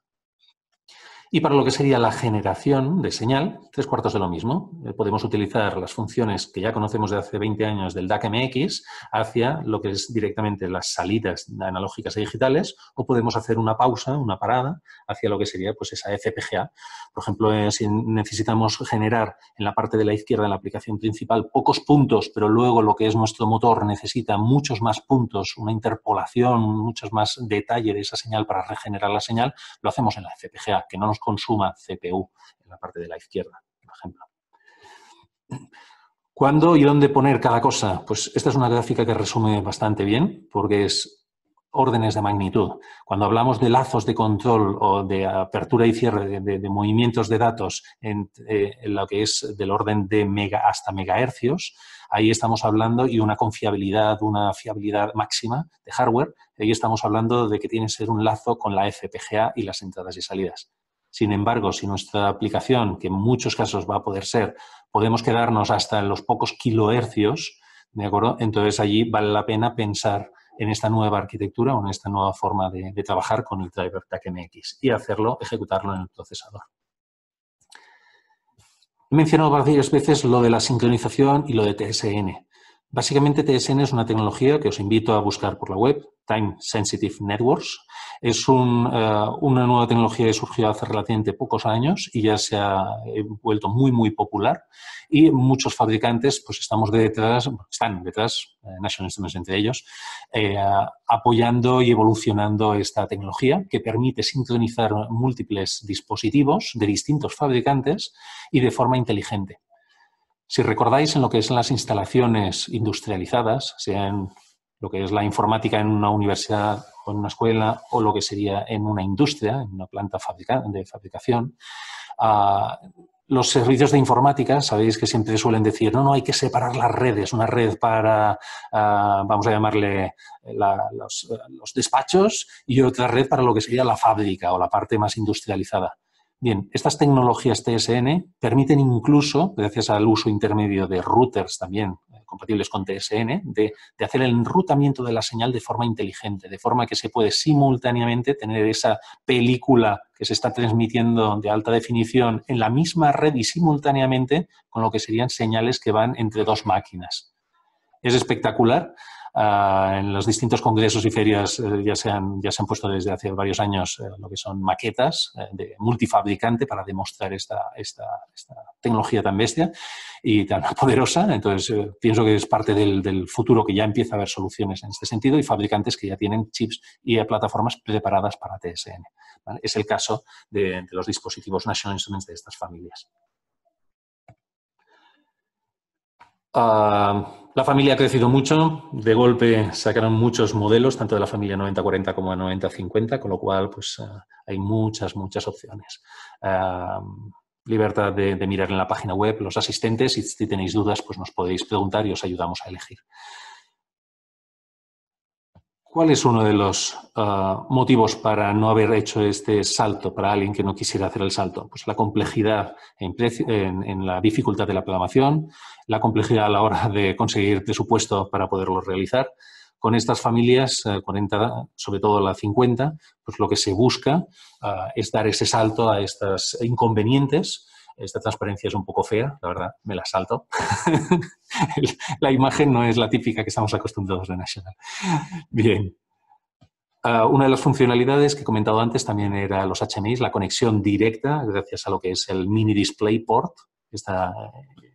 Y para lo que sería la generación de señal, 3/4 de lo mismo. Podemos utilizar las funciones que ya conocemos de hace 20 años del DAC-MX hacia lo que es directamente las salidas analógicas y digitales, o podemos hacer una pausa, una parada, hacia lo que sería pues, esa FPGA. Por ejemplo, si necesitamos generar en la parte de la izquierda, en la aplicación principal, pocos puntos, pero luego lo que es nuestro motor necesita muchos más puntos, una interpolación, muchos más detalle de esa señal para regenerar la señal, lo hacemos en la FPGA, que no nos consuma CPU en la parte de la izquierda, por ejemplo. ¿Cuándo y dónde poner cada cosa? Pues esta es una gráfica que resume bastante bien porque es órdenes de magnitud. Cuando hablamos de lazos de control o de apertura y cierre de movimientos de datos en lo que es del orden de mega hasta megahercios, ahí estamos hablando y una confiabilidad, una fiabilidad máxima de hardware. Ahí estamos hablando de que tiene que ser un lazo con la FPGA y las entradas y salidas. Sin embargo, si nuestra aplicación, que en muchos casos va a poder ser, podemos quedarnos hasta en los pocos kilohercios, ¿de acuerdo? Entonces allí vale la pena pensar en esta nueva arquitectura o en esta nueva forma de trabajar con el driver DAC-MX y ejecutarlo en el procesador. He mencionado varias veces lo de la sincronización y lo de TSN. Básicamente TSN es una tecnología que os invito a buscar por la web, Time Sensitive Networks. Es una nueva tecnología que surgió hace relativamente pocos años y ya se ha vuelto muy, muy popular. Y muchos fabricantes pues están detrás, National Instruments entre ellos, apoyando y evolucionando esta tecnología que permite sincronizar múltiples dispositivos de distintos fabricantes y de forma inteligente. Si recordáis en lo que es las instalaciones industrializadas, sea en lo que es la informática en una universidad o en una escuela o lo que sería en una industria, en una planta de fabricación, los servicios de informática, sabéis que siempre suelen decir, no, hay que separar las redes, una red para, vamos a llamarle los despachos y otra red para lo que sería la fábrica o la parte más industrializada. Bien, estas tecnologías TSN permiten incluso, gracias al uso intermedio de routers también compatibles con TSN, de hacer el enrutamiento de la señal de forma inteligente, de forma que se puede simultáneamente tener esa película que se está transmitiendo de alta definición en la misma red y simultáneamente con lo que serían señales que van entre dos máquinas. Es espectacular. En los distintos congresos y ferias ya se han puesto desde hace varios años lo que son maquetas de multifabricante para demostrar esta tecnología tan bestia y tan poderosa. Entonces, pienso que es parte del futuro, que ya empieza a haber soluciones en este sentido y fabricantes que ya tienen chips y plataformas preparadas para TSN. ¿Vale? Es el caso de los dispositivos National Instruments de estas familias. La familia ha crecido mucho, de golpe sacaron muchos modelos, tanto de la familia 9040 como de 9050, con lo cual pues, hay muchas opciones. Libertad de mirar en la página web los asistentes y si tenéis dudas pues nos podéis preguntar y os ayudamos a elegir. ¿Cuál es uno de los motivos para no haber hecho este salto, para alguien que no quisiera hacer el salto? Pues la complejidad en la dificultad de la programación, la complejidad a la hora de conseguir presupuesto para poderlo realizar. Con estas familias, 40, sobre todo la 50, pues lo que se busca es dar ese salto a estos inconvenientes. Esta transparencia es un poco fea, la verdad, me la salto. La imagen no es la típica que estamos acostumbrados de National. Bien. Una de las funcionalidades que he comentado antes también era los HMIs, la conexión directa, gracias a lo que es el Mini DisplayPort, que está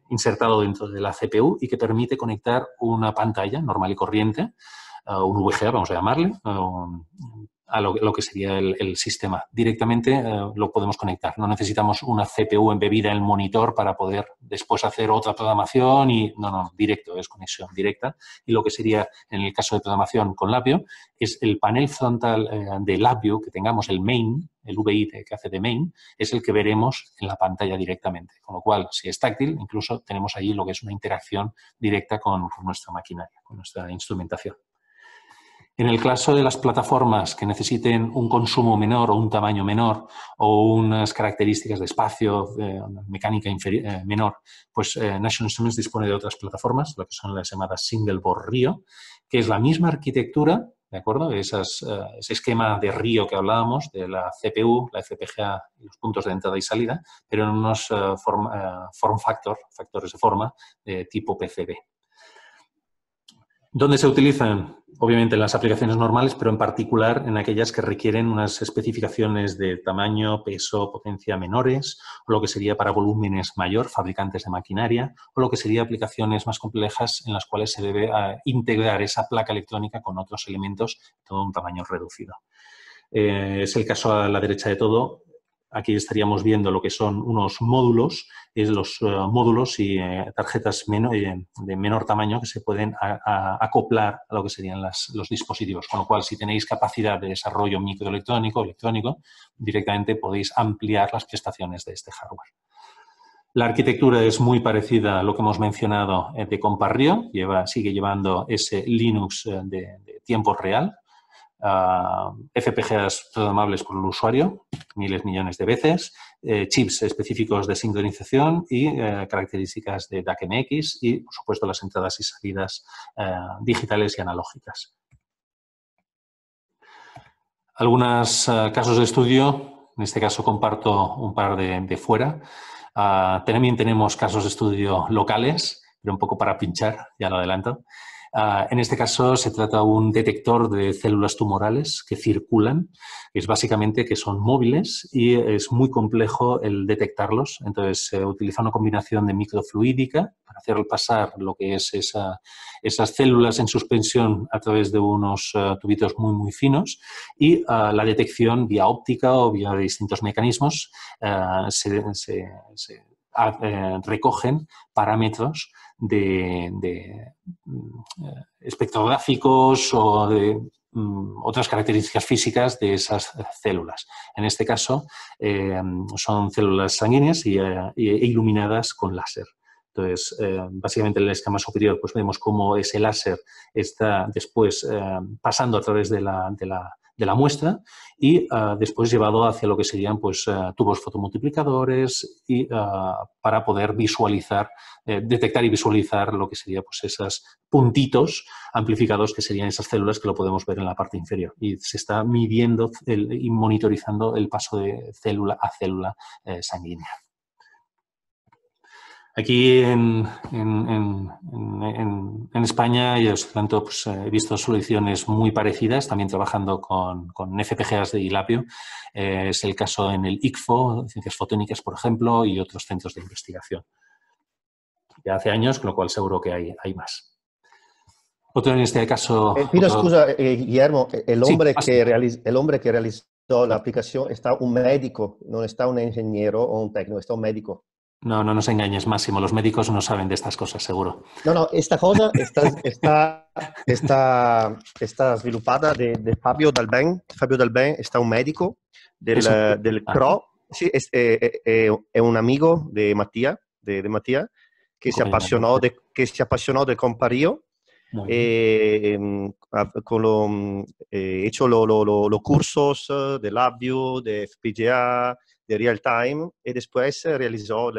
insertado dentro de la CPU y que permite conectar una pantalla normal y corriente, un VGA, vamos a llamarle, a lo que sería el sistema. Directamente lo podemos conectar. No necesitamos una CPU embebida en el monitor para poder después hacer otra programación y no, directo, es conexión directa. Y lo que sería, en el caso de programación con LabVIEW, es el panel frontal de LabVIEW que tengamos, el main, el VI que hace de main, es el que veremos en la pantalla directamente. Con lo cual, si es táctil, incluso tenemos allí lo que es una interacción directa con nuestra maquinaria, con nuestra instrumentación. En el caso de las plataformas que necesiten un consumo menor o un tamaño menor o unas características de espacio, mecánica menor, pues National Instruments dispone de otras plataformas, lo que son las llamadas Single Board Rio, que es la misma arquitectura, ¿de acuerdo? Ese esquema de Rio que hablábamos, de la CPU, la FPGA y los puntos de entrada y salida, pero en unos factores de forma de tipo PCB. ¿Dónde se utilizan? Obviamente en las aplicaciones normales, pero en particular en aquellas que requieren unas especificaciones de tamaño, peso, potencia menores, o lo que sería para volúmenes mayor, fabricantes de maquinaria, o lo que sería aplicaciones más complejas en las cuales se debe integrar esa placa electrónica con otros elementos de todo un tamaño reducido. Es el caso a la derecha de todo. Aquí estaríamos viendo lo que son unos módulos, es los módulos y tarjetas de menor tamaño que se pueden acoplar a lo que serían los dispositivos. Con lo cual, si tenéis capacidad de desarrollo microelectrónico, electrónico, directamente podéis ampliar las prestaciones de este hardware. La arquitectura es muy parecida a lo que hemos mencionado de Comparrio, sigue llevando ese Linux de tiempo real. FPGAs programables por el usuario, miles, millones de veces, chips específicos de sincronización y características de DAC-MX y, por supuesto, las entradas y salidas digitales y analógicas. Algunos casos de estudio, en este caso comparto un par de fuera. También tenemos casos de estudio locales pero un poco para pinchar, ya lo adelanto. En este caso se trata de un detector de células tumorales que circulan, que es básicamente que son móviles y es muy complejo el detectarlos. Entonces se utiliza una combinación de microfluídica para hacer pasar lo que es esas células en suspensión a través de unos tubitos muy, muy finos y la detección vía óptica o vía distintos mecanismos recogen parámetros de espectrográficos o de otras características físicas de esas células. En este caso, son células sanguíneas e iluminadas con láser. Entonces, básicamente en el esquema superior pues vemos cómo ese láser está después pasando a través de la muestra y después llevado hacia lo que serían pues, tubos fotomultiplicadores y para poder visualizar, detectar y visualizar lo que sería pues, esos puntitos amplificados que serían esas células que lo podemos ver en la parte inferior. Y se está midiendo y monitorizando el paso de célula a célula sanguínea. Aquí en España, yo tanto, pues, he visto soluciones muy parecidas, también trabajando con FPGAs de ILAPIO. Es el caso en el ICFO, Ciencias Fotónicas, por ejemplo, y otros centros de investigación. Ya hace años, con lo cual seguro que hay más. Otro en este caso... Pido scusa, Guillermo, el Sí, hombre que realizó la aplicación está un médico, no está un ingeniero o un técnico, está un médico. No nos engañes, Máximo. Los médicos no saben de estas cosas, seguro. No, esta cosa está sviluppata de Fabio Dalben. Fabio Dalben está un médico del CRO. Sí, es un amigo de Matías, de Matías, que se apasionó de Comparío. Hecho los cursos de LabVIEW, de FPGA, de Real Time, y después realizó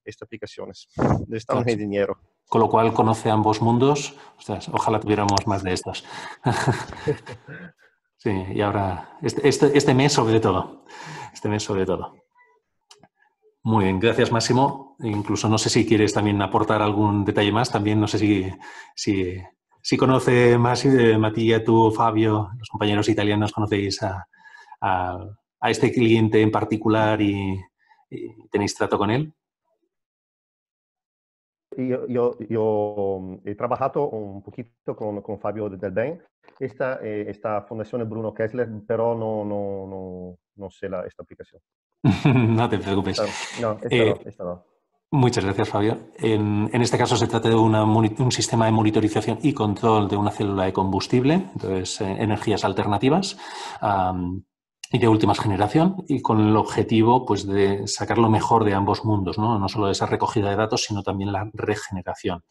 estas aplicaciones. Está un ingeniero. Con lo cual conoce ambos mundos. Ostras, ojalá tuviéramos más de estos. Sí, y ahora, este mes sobre todo. Este mes sobre todo. Muy bien, gracias Máximo. Incluso no sé si quieres también aportar algún detalle más. También no sé si conoce más Matías, tú, Fabio, los compañeros italianos, conocéis a este cliente en particular y tenéis trato con él. Yo he trabajado un poquito con Fabio Dalben. Esta fundación de Bruno Kessler, pero no sé esta aplicación. No te preocupes. Esta no. Muchas gracias, Fabio. En este caso se trata de un sistema de monitorización y control de una célula de combustible, entonces energías alternativas y de última generación, y con el objetivo pues, de sacar lo mejor de ambos mundos, no solo de esa recogida de datos, sino también la regeneración.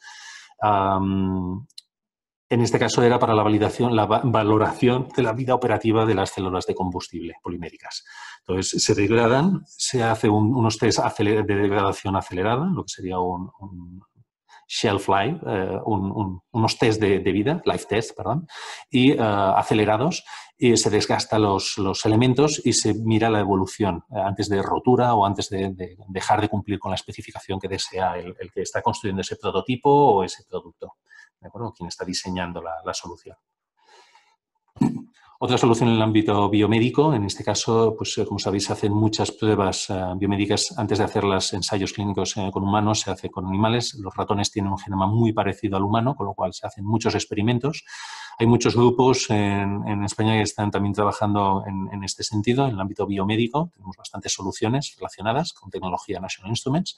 En este caso era para la valoración de la vida operativa de las células de combustible poliméricas. Entonces, se degradan, se hace unos test de degradación acelerada, lo que sería un shelf life, unos test de vida, life test, perdón, y acelerados, y se desgastan los elementos y se mira la evolución antes de rotura o antes de dejar de cumplir con la especificación que desea el que está construyendo ese prototipo o ese producto. ¿De acuerdo? Quien está diseñando la solución. Otra solución en el ámbito biomédico, en este caso, pues como sabéis, se hacen muchas pruebas biomédicas antes de hacer los ensayos clínicos con humanos, se hace con animales. Los ratones tienen un genoma muy parecido al humano, con lo cual se hacen muchos experimentos. Hay muchos grupos en España que están también trabajando en este sentido, en el ámbito biomédico. Tenemos bastantes soluciones relacionadas con tecnología National Instruments.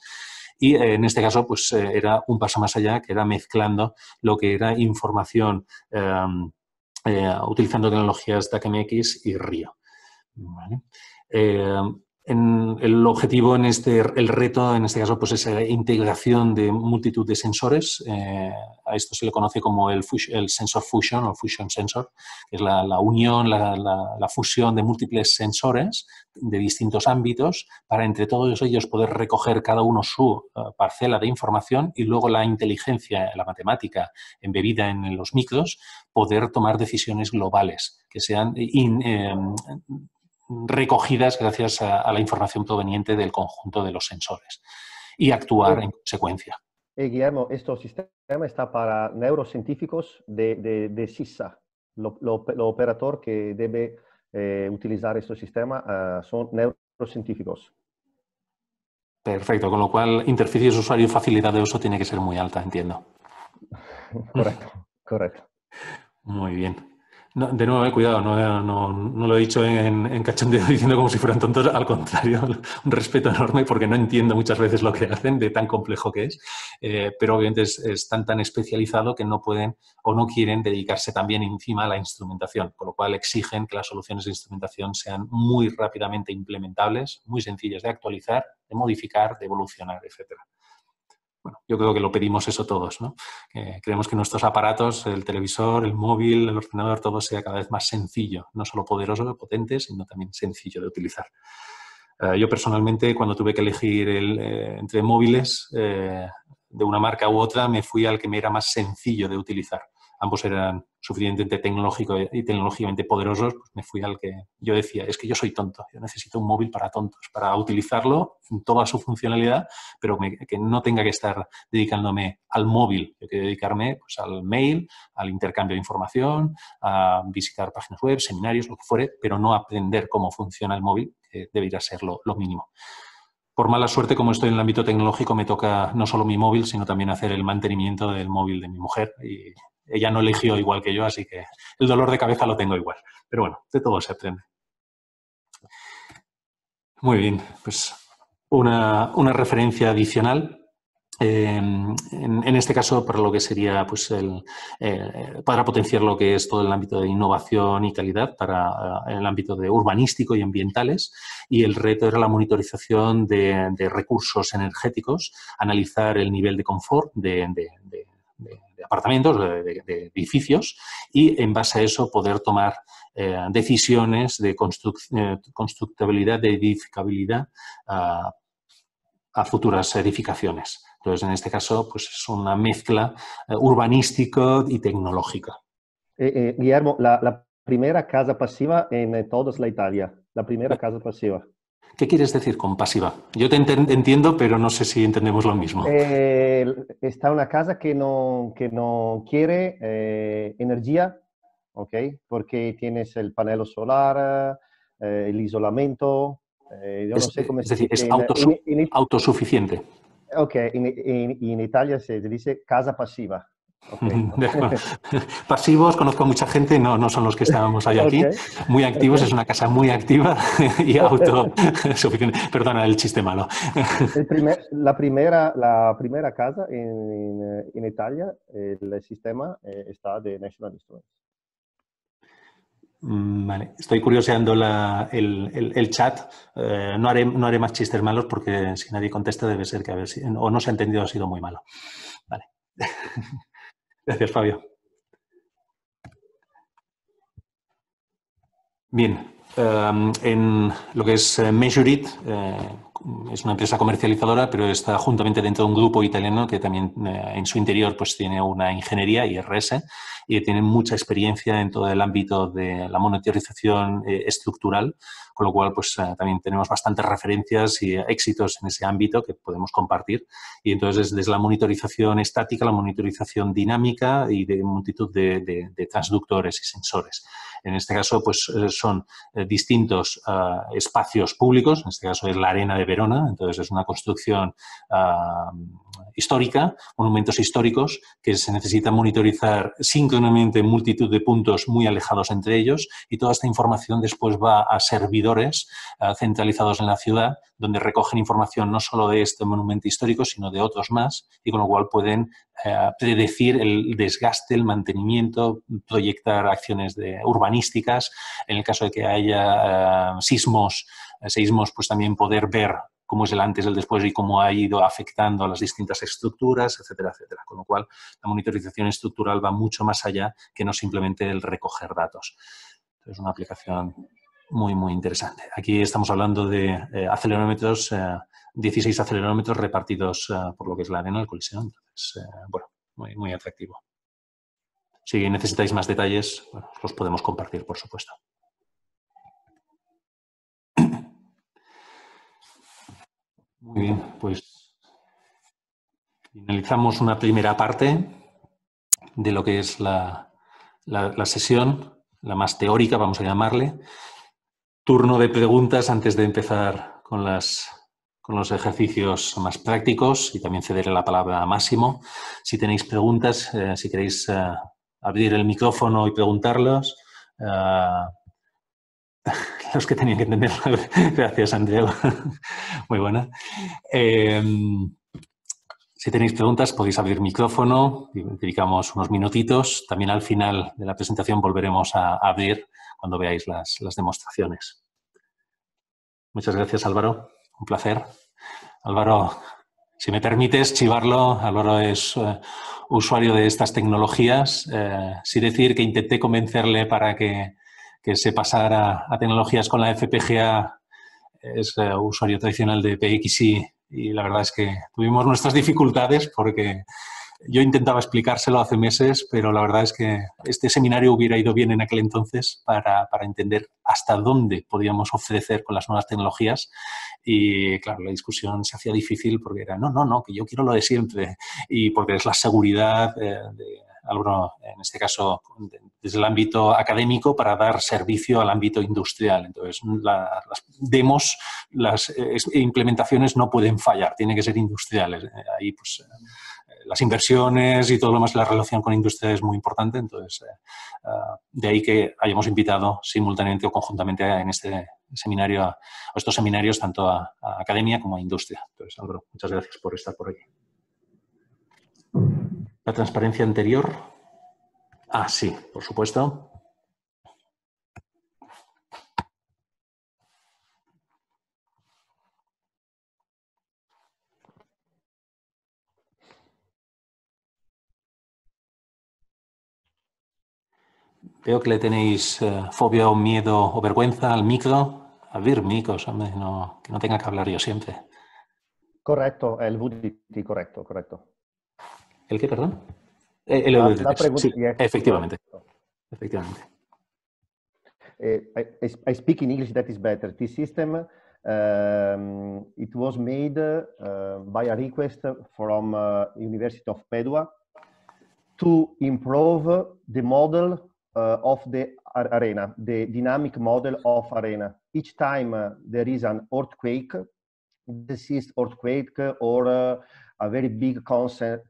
Y en este caso, pues era un paso más allá, que era mezclando lo que era información utilizando tecnologías DACMX y RIO. ¿Vale? El objetivo el reto en este caso, pues es la integración de multitud de sensores. A esto se le conoce como el sensor fusion o fusion sensor, que es la unión, la fusión de múltiples sensores de distintos ámbitos para entre todos ellos poder recoger cada uno su parcela de información y luego la inteligencia, la matemática embebida en los micros, poder tomar decisiones globales que sean recogidas gracias a la información proveniente del conjunto de los sensores y actuar en consecuencia. Guillermo, este sistema está para neurocientíficos de CISA. Lo operador que debe utilizar este sistema son neurocientíficos. Perfecto, con lo cual interfaces de usuario y facilidad de uso tiene que ser muy alta, entiendo. Correcto, correcto. Muy bien. No, de nuevo, cuidado, no lo he dicho en cachondeo diciendo como si fueran tontos, al contrario, un respeto enorme porque no entiendo muchas veces lo que hacen, de tan complejo que es, pero obviamente es tan especializado que no pueden o no quieren dedicarse también encima a la instrumentación, con lo cual exigen que las soluciones de instrumentación sean muy rápidamente implementables, muy sencillas de actualizar, de modificar, de evolucionar, etcétera. Bueno, yo creo que lo pedimos eso todos, ¿no? Queremos que nuestros aparatos, el televisor, el móvil, el ordenador, todo sea cada vez más sencillo, no solo poderoso, potente, sino también sencillo de utilizar. Yo personalmente, cuando tuve que elegir entre móviles de una marca u otra, me fui al que me era más sencillo de utilizar. Ambos eran suficientemente tecnológicos y tecnológicamente poderosos, pues me fui al que yo decía, es que yo soy tonto, yo necesito un móvil para tontos, para utilizarlo en toda su funcionalidad, pero que no tenga que estar dedicándome al móvil, yo quiero dedicarme pues, al mail, al intercambio de información, a visitar páginas web, seminarios, lo que fuere, pero no aprender cómo funciona el móvil, que debería ser lo mínimo. Por mala suerte, como estoy en el ámbito tecnológico, me toca no solo mi móvil, sino también hacer el mantenimiento del móvil de mi mujer. Y ella no eligió igual que yo, así que el dolor de cabeza lo tengo igual. Pero bueno, de todo se aprende. Muy bien, pues una referencia adicional. En este caso, para lo que sería pues, para potenciar lo que es todo el ámbito de innovación y calidad para el ámbito de urbanístico y ambientales. Y el reto era la monitorización de recursos energéticos, analizar el nivel de confort de apartamentos, de edificios, y en base a eso poder tomar decisiones de constructibilidad, de edificabilidad a futuras edificaciones. Entonces, en este caso, pues es una mezcla urbanística y tecnológica. Guillermo, la primera casa pasiva en toda la Italia, la primera casa pasiva. ¿Qué quieres decir con pasiva? Yo te entiendo, pero no sé si entendemos lo mismo. Está una casa que no quiere energía, ¿ok? Porque tienes el panel solar, el isolamiento, yo no sé cómo Es se decir, es dice autosuficiente. Ok, en Italia se dice casa pasiva. Okay. Pasivos, conozco a mucha gente, no son los que estábamos hoy aquí. Okay. Muy activos, Okay. es una casa muy activa y autosuficiente. Perdona el chiste malo. La primera casa en Italia, el sistema está de National Instruments. Vale, estoy curioseando el chat. No haré más chistes malos porque si nadie contesta debe ser que o no se ha entendido, ha sido muy malo. Vale. Gracias, Fabio. Bien, en lo que es Measurit, es una empresa comercializadora, pero está juntamente dentro de un grupo italiano que también en su interior pues, tiene una ingeniería, IRS, y tiene mucha experiencia en todo el ámbito de la monitorización estructural, con lo cual pues, también tenemos bastantes referencias y éxitos en ese ámbito que podemos compartir. Y entonces desde la monitorización estática, la monitorización dinámica y de multitud de transductores y sensores. En este caso, pues son distintos espacios públicos, en este caso es la Arena de Verona, entonces es una construcción histórica, monumentos históricos que se necesita monitorizar síncronamente en multitud de puntos muy alejados entre ellos y toda esta información después va a servidores centralizados en la ciudad donde recogen información no solo de este monumento histórico sino de otros más y con lo cual pueden predecir el desgaste, el mantenimiento, proyectar acciones urbanísticas. En el caso de que haya seísmos, pues también poder ver cómo es el antes, el después y cómo ha ido afectando a las distintas estructuras, etcétera, etcétera. Con lo cual, la monitorización estructural va mucho más allá que no simplemente el recoger datos. Es una aplicación muy, muy interesante. Aquí estamos hablando de acelerómetros, 16 acelerómetros repartidos por lo que es la arena, el Coliseo. Entonces, bueno, muy, muy atractivo. Si necesitáis más detalles, bueno, los podemos compartir, por supuesto. Muy bien, pues Finalizamos una primera parte de lo que es la sesión, la más teórica, vamos a llamarle. Turno de preguntas antes de empezar con los ejercicios más prácticos y también cederé la palabra a Máximo. Si tenéis preguntas, si queréis abrir el micrófono y preguntarlos, los que tenían que entenderlo. Gracias, Andreu. Muy buena. Si tenéis preguntas, podéis abrir micrófono, dedicamos unos minutitos. También al final de la presentación volveremos a abrir cuando veáis las demostraciones. Muchas gracias, Álvaro. Un placer. Álvaro, si me permites chivarlo, Álvaro es usuario de estas tecnologías. Sí decir que intenté convencerle para que se pasara a tecnologías con la FPGA. Es usuario tradicional de PXI y la verdad es que tuvimos nuestras dificultades porque yo intentaba explicárselo hace meses, pero la verdad es que este seminario hubiera ido bien en aquel entonces para entender hasta dónde podíamos ofrecer con las nuevas tecnologías. Y claro, la discusión se hacía difícil porque era no, que yo quiero lo de siempre. Y porque es la seguridad de algo, en este caso, desde el ámbito académico para dar servicio al ámbito industrial. Entonces, las demos, las implementaciones no pueden fallar, tienen que ser industriales. Ahí, pues, las inversiones y todo lo más, la relación con industria es muy importante. Entonces, de ahí que hayamos invitado simultáneamente o conjuntamente en este seminario, o estos seminarios, tanto a academia como a industria. Entonces, Álvaro, muchas gracias por estar por aquí. La transparencia anterior. Ah, sí, por supuesto. Veo que le tenéis fobia o miedo o vergüenza al micro. Abrir micros, hombre, que no tenga que hablar yo siempre. Correcto, el VDT, correcto. ¿El qué, perdón? El La pregunta, sí, yes, efectivamente. correcto. Efectivamente. I speak in English, that is better. This system, it was made by a request from University of Padua to improve the model of the arena, the dynamic model of arena. Each time there is an earthquake, this is earthquake or a very big concert,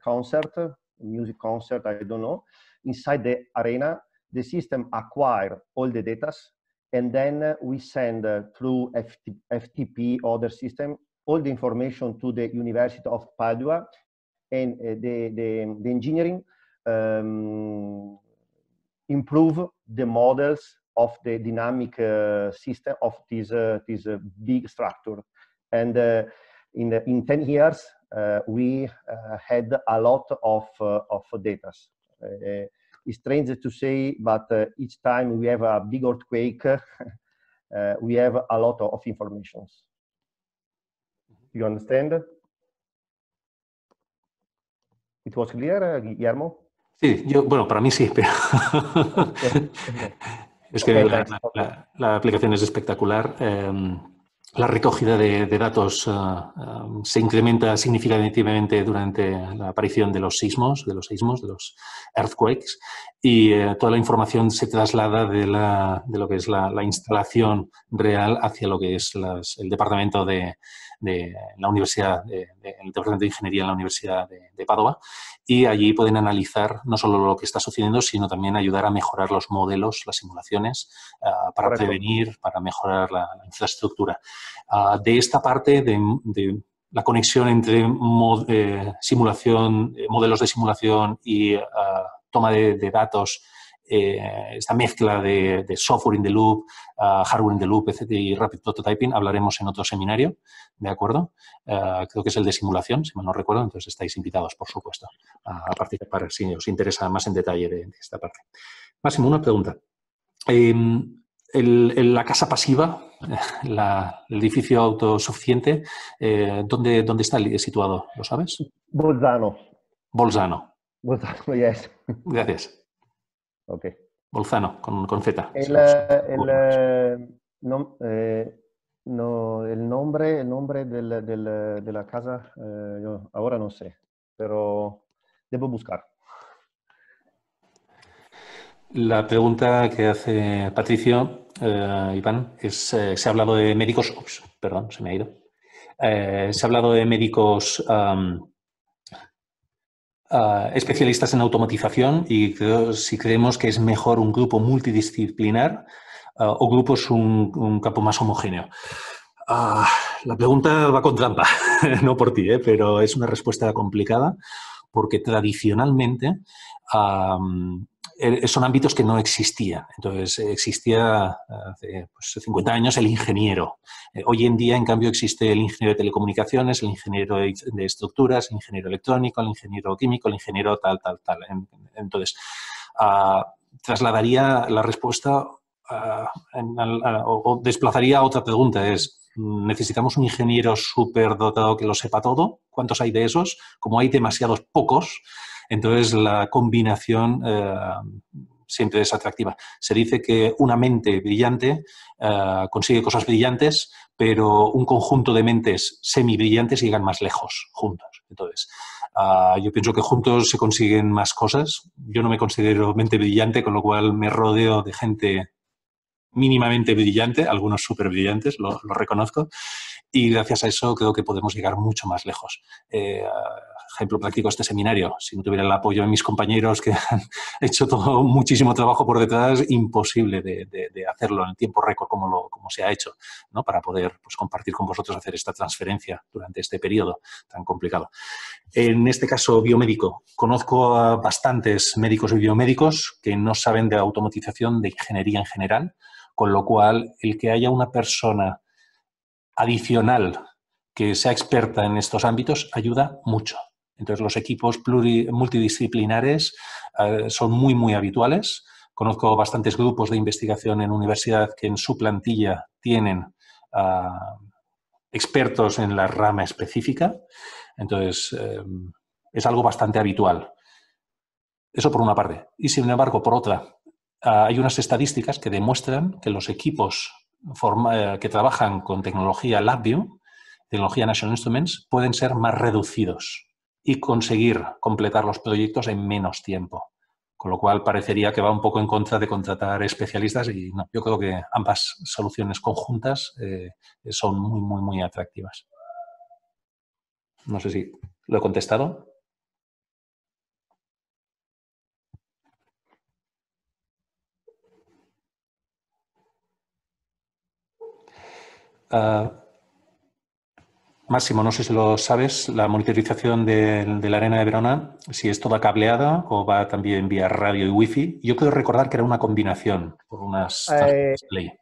music concert, I don't know, inside the arena, the system acquire all the data, and then we send through FTP, other system, all the information to the University of Padua, and the engineering improve the models of the dynamic system of this big structure. And in 10 years, we had a lot of data. It's strange to say, but each time we have a big earthquake, we have a lot of information. You understand? It was clear, Guillermo? Sí, bueno, para mí sí, pero es que la aplicación es espectacular. La recogida de datos se incrementa significativamente durante la aparición de los sismos, de los earthquakes, y toda la información se traslada de lo que es la instalación real hacia lo que es el departamento de la Universidad, el Departamento de Ingeniería en la Universidad de Padua, y allí pueden analizar no solo lo que está sucediendo, sino también ayudar a mejorar los modelos, las simulaciones, para Correcto. Prevenir, para mejorar la infraestructura. De esta parte de la conexión entre modelos de simulación y toma de datos, esta mezcla de software in the loop, hardware in the loop, etc. y rapid prototyping, hablaremos en otro seminario, ¿de acuerdo? Creo que es el de simulación, si mal no recuerdo, entonces estáis invitados, por supuesto, a participar si os interesa más en detalle de esta parte. Máximo, una pregunta. La casa pasiva, el edificio autosuficiente, ¿dónde está situado? ¿Lo sabes? Bolzano. Bolzano. Bolzano, yes. Gracias. Ok. Bolzano, con Z. No, el nombre de la casa, yo ahora no sé. pero debo buscar. La pregunta que hace Patricio, Iván, es, se ha hablado de médicos, ups, perdón, se me ha ido. Se ha hablado de médicos especialistas en automatización y si creemos que es mejor un grupo multidisciplinar o grupos un campo más homogéneo. La pregunta va con trampa, no por ti, pero es una respuesta complicada porque tradicionalmente son ámbitos que no existían. Entonces, existía hace 50 años el ingeniero. Hoy en día, en cambio, existe el ingeniero de telecomunicaciones, el ingeniero de estructuras, el ingeniero electrónico, el ingeniero químico, el ingeniero tal. Entonces, trasladaría la respuesta o desplazaría a otra pregunta. ¿Necesitamos un ingeniero súper dotado que lo sepa todo? ¿Cuántos hay de esos? Como hay demasiados pocos, entonces la combinación siempre es atractiva. Se dice que una mente brillante consigue cosas brillantes, pero un conjunto de mentes semibrillantes llegan más lejos juntos. Entonces, yo pienso que juntos se consiguen más cosas. Yo no me considero mente brillante, con lo cual me rodeo de gente mínimamente brillante, algunos súper brillantes, lo reconozco, y gracias a eso creo que podemos llegar mucho más lejos. Ejemplo práctico, este seminario, si no tuviera el apoyo de mis compañeros que han hecho todo muchísimo trabajo por detrás, imposible de hacerlo en el tiempo récord como se ha hecho, ¿no? Para poder pues, compartir con vosotros, hacer esta transferencia durante este periodo tan complicado. En este caso biomédico, conozco a bastantes médicos y biomédicos que no saben de automatización, de ingeniería en general, con lo cual el que haya una persona adicional que sea experta en estos ámbitos ayuda mucho. Entonces, los equipos multidisciplinares son muy, muy habituales. Conozco bastantes grupos de investigación en universidad que en su plantilla tienen expertos en la rama específica. Entonces, es algo bastante habitual. Eso por una parte. Y, sin embargo, por otra, hay unas estadísticas que demuestran que los equipos que trabajan con tecnología LabVIEW, tecnología National Instruments, pueden ser más reducidos y conseguir completar los proyectos en menos tiempo. Con lo cual parecería que va un poco en contra de contratar especialistas y no, yo creo que ambas soluciones conjuntas son muy, muy, muy atractivas. No sé si lo he contestado. Máximo, no sé si lo sabes, la monitorización de la arena de Verona, si es toda cableada o va también vía radio y wifi. Yo creo recordar que era una combinación por unas display.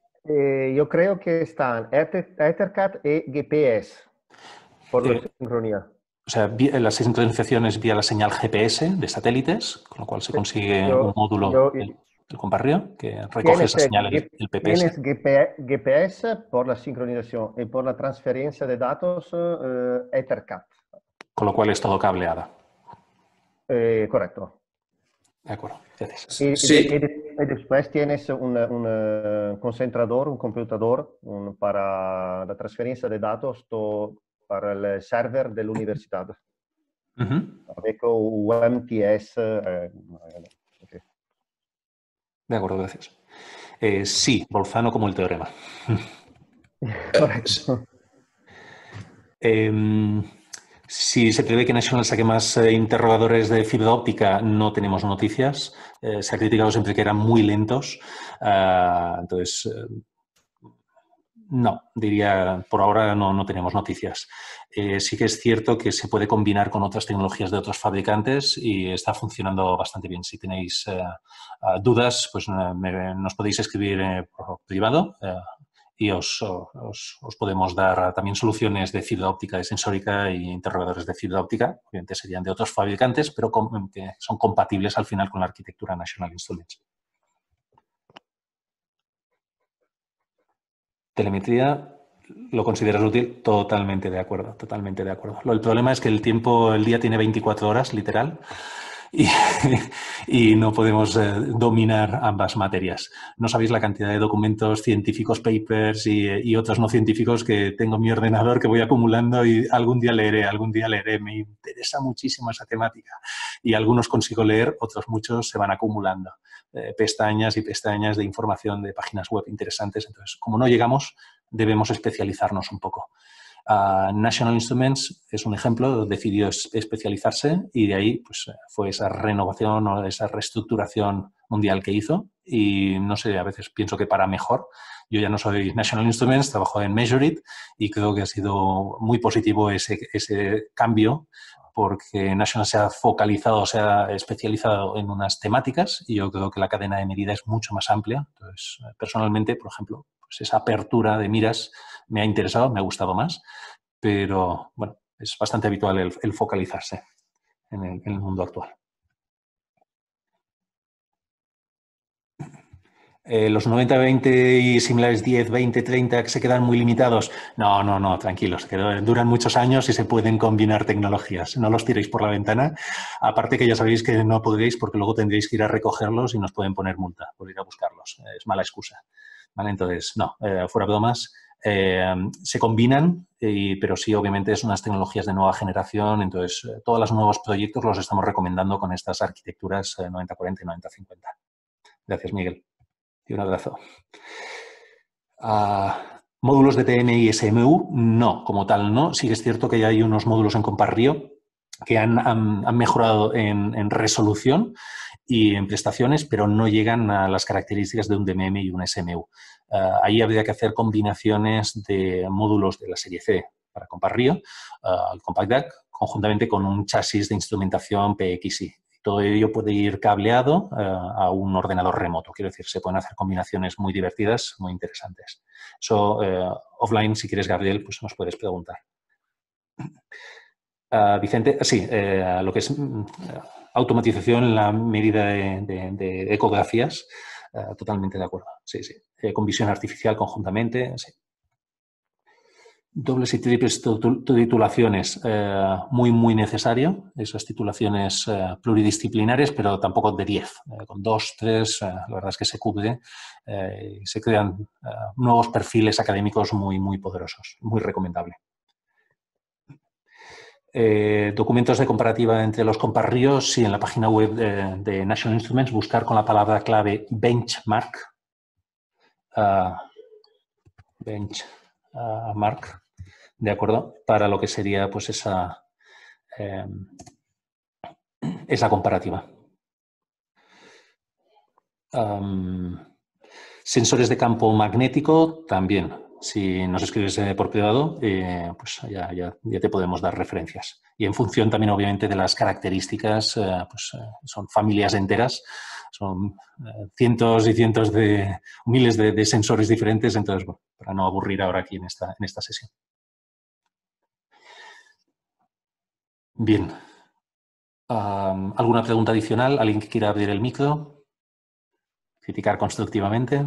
Yo creo que están Ethercat y GPS por la sincronía. O sea, la sincronización es vía la señal GPS de satélites, con lo cual se consigue un módulo del comparrio que recoge esa señal, el PPS. Tienes GPS por la sincronización y por la transferencia de datos Ethercat. Con lo cual es todo cableada. Correcto. De acuerdo, gracias. Y después tienes un concentrador, un computador para la transferencia de datos para el server de la universidad. Avec UMTS. Okay. De acuerdo, gracias. Sí, Bolzano como el teorema. Correcto. Si se prevé que National saque más interrogadores de fibra óptica, no tenemos noticias. Se ha criticado siempre que eran muy lentos. Entonces, no, diría, por ahora no tenemos noticias. Sí que es cierto que se puede combinar con otras tecnologías de otros fabricantes y está funcionando bastante bien. Si tenéis dudas, pues nos podéis escribir por privado y os podemos dar también soluciones de fibra óptica, de sensórica y interrogadores de fibra óptica. Obviamente serían de otros fabricantes, pero que son compatibles al final con la arquitectura National Instruments. Telemetría, ¿lo consideras útil? Totalmente de acuerdo, totalmente de acuerdo. El problema es que el día tiene 24 horas, literal, y, y no podemos dominar ambas materias. No sabéis la cantidad de documentos científicos, papers y otros no científicos que tengo en mi ordenador que voy acumulando y algún día leeré. Me interesa muchísimo esa temática y algunos consigo leer, otros muchos se van acumulando. Pestañas y pestañas de información de páginas web interesantes. Entonces, como no llegamos, debemos especializarnos un poco. National Instruments es un ejemplo, decidió especializarse y de ahí pues, fue esa renovación o esa reestructuración mundial que hizo y no sé, a veces pienso que para mejor. Yo ya no soy National Instruments, trabajo en Measurit y creo que ha sido muy positivo ese cambio porque National se ha focalizado, se ha especializado en unas temáticas y yo creo que la cadena de medida es mucho más amplia. Entonces, personalmente, por ejemplo, pues esa apertura de miras me ha interesado, me ha gustado más, pero bueno, es bastante habitual el focalizarse en el mundo actual. Los 90-20 y similares 10-20-30 que se quedan muy limitados. No, tranquilos, que duran muchos años y se pueden combinar tecnologías. No los tiréis por la ventana. Aparte que ya sabéis que no podréis porque luego tendréis que ir a recogerlos y nos pueden poner multa por ir a buscarlos. Es mala excusa. ¿Vale? Entonces, no, fuera bromas. Se combinan, pero sí, obviamente, son unas tecnologías de nueva generación. Entonces, todos los nuevos proyectos los estamos recomendando con estas arquitecturas 90-40 y 90-50. Gracias, Miguel. Y un abrazo. Módulos de TM y SMU, no, como tal no. Sí que es cierto que ya hay unos módulos en Comparrio que han mejorado en resolución y en prestaciones, pero no llegan a las características de un DMM y un SMU. Ahí habría que hacer combinaciones de módulos de la serie C para Comparrio, el Compact DAC, conjuntamente con un chasis de instrumentación PXI. Todo ello puede ir cableado a un ordenador remoto. Quiero decir, se pueden hacer combinaciones muy divertidas, muy interesantes. Eso, offline, si quieres, Gabriel, pues nos puedes preguntar. Vicente, sí, lo que es automatización en la medida de ecografías, totalmente de acuerdo. Sí, sí. Con visión artificial conjuntamente, sí. Dobles y triples titulaciones, muy necesario. Esas titulaciones pluridisciplinares, pero tampoco de 10. Con 2, 3, la verdad es que se cubre y se crean nuevos perfiles académicos muy poderosos. Muy recomendable. Documentos de comparativa entre los comparríos, sí, en la página web de National Instruments, buscar con la palabra clave benchmark. Benchmark, ¿de acuerdo? Para lo que sería pues esa comparativa. Sensores de campo magnético también. Si nos escribes por privado, pues ya te podemos dar referencias. Y en función también, obviamente, de las características, pues son familias enteras, son cientos y cientos de miles de sensores diferentes. Entonces, bueno, para no aburrir ahora aquí en esta sesión. Bien. ¿Alguna pregunta adicional? ¿Alguien que quiera abrir el micro? Criticar constructivamente.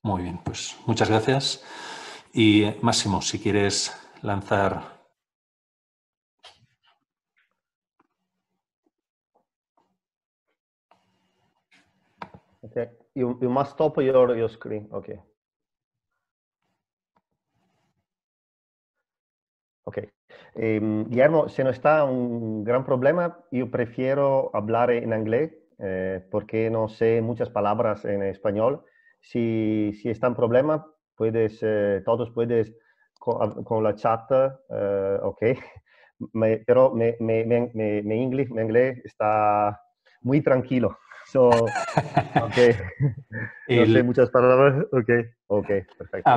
Muy bien, pues muchas gracias. Y Máximo, si quieres lanzar. Okay, you must stop your screen. Okay. Ok. Guillermo, se no está un gran problema, yo prefiero hablar en inglés porque no sé muchas palabras en español. Si está un problema, todos puedes con la chat, ok. Pero mi inglés está muy tranquilo. So, okay. No sé muchas palabras. Ok, perfecto.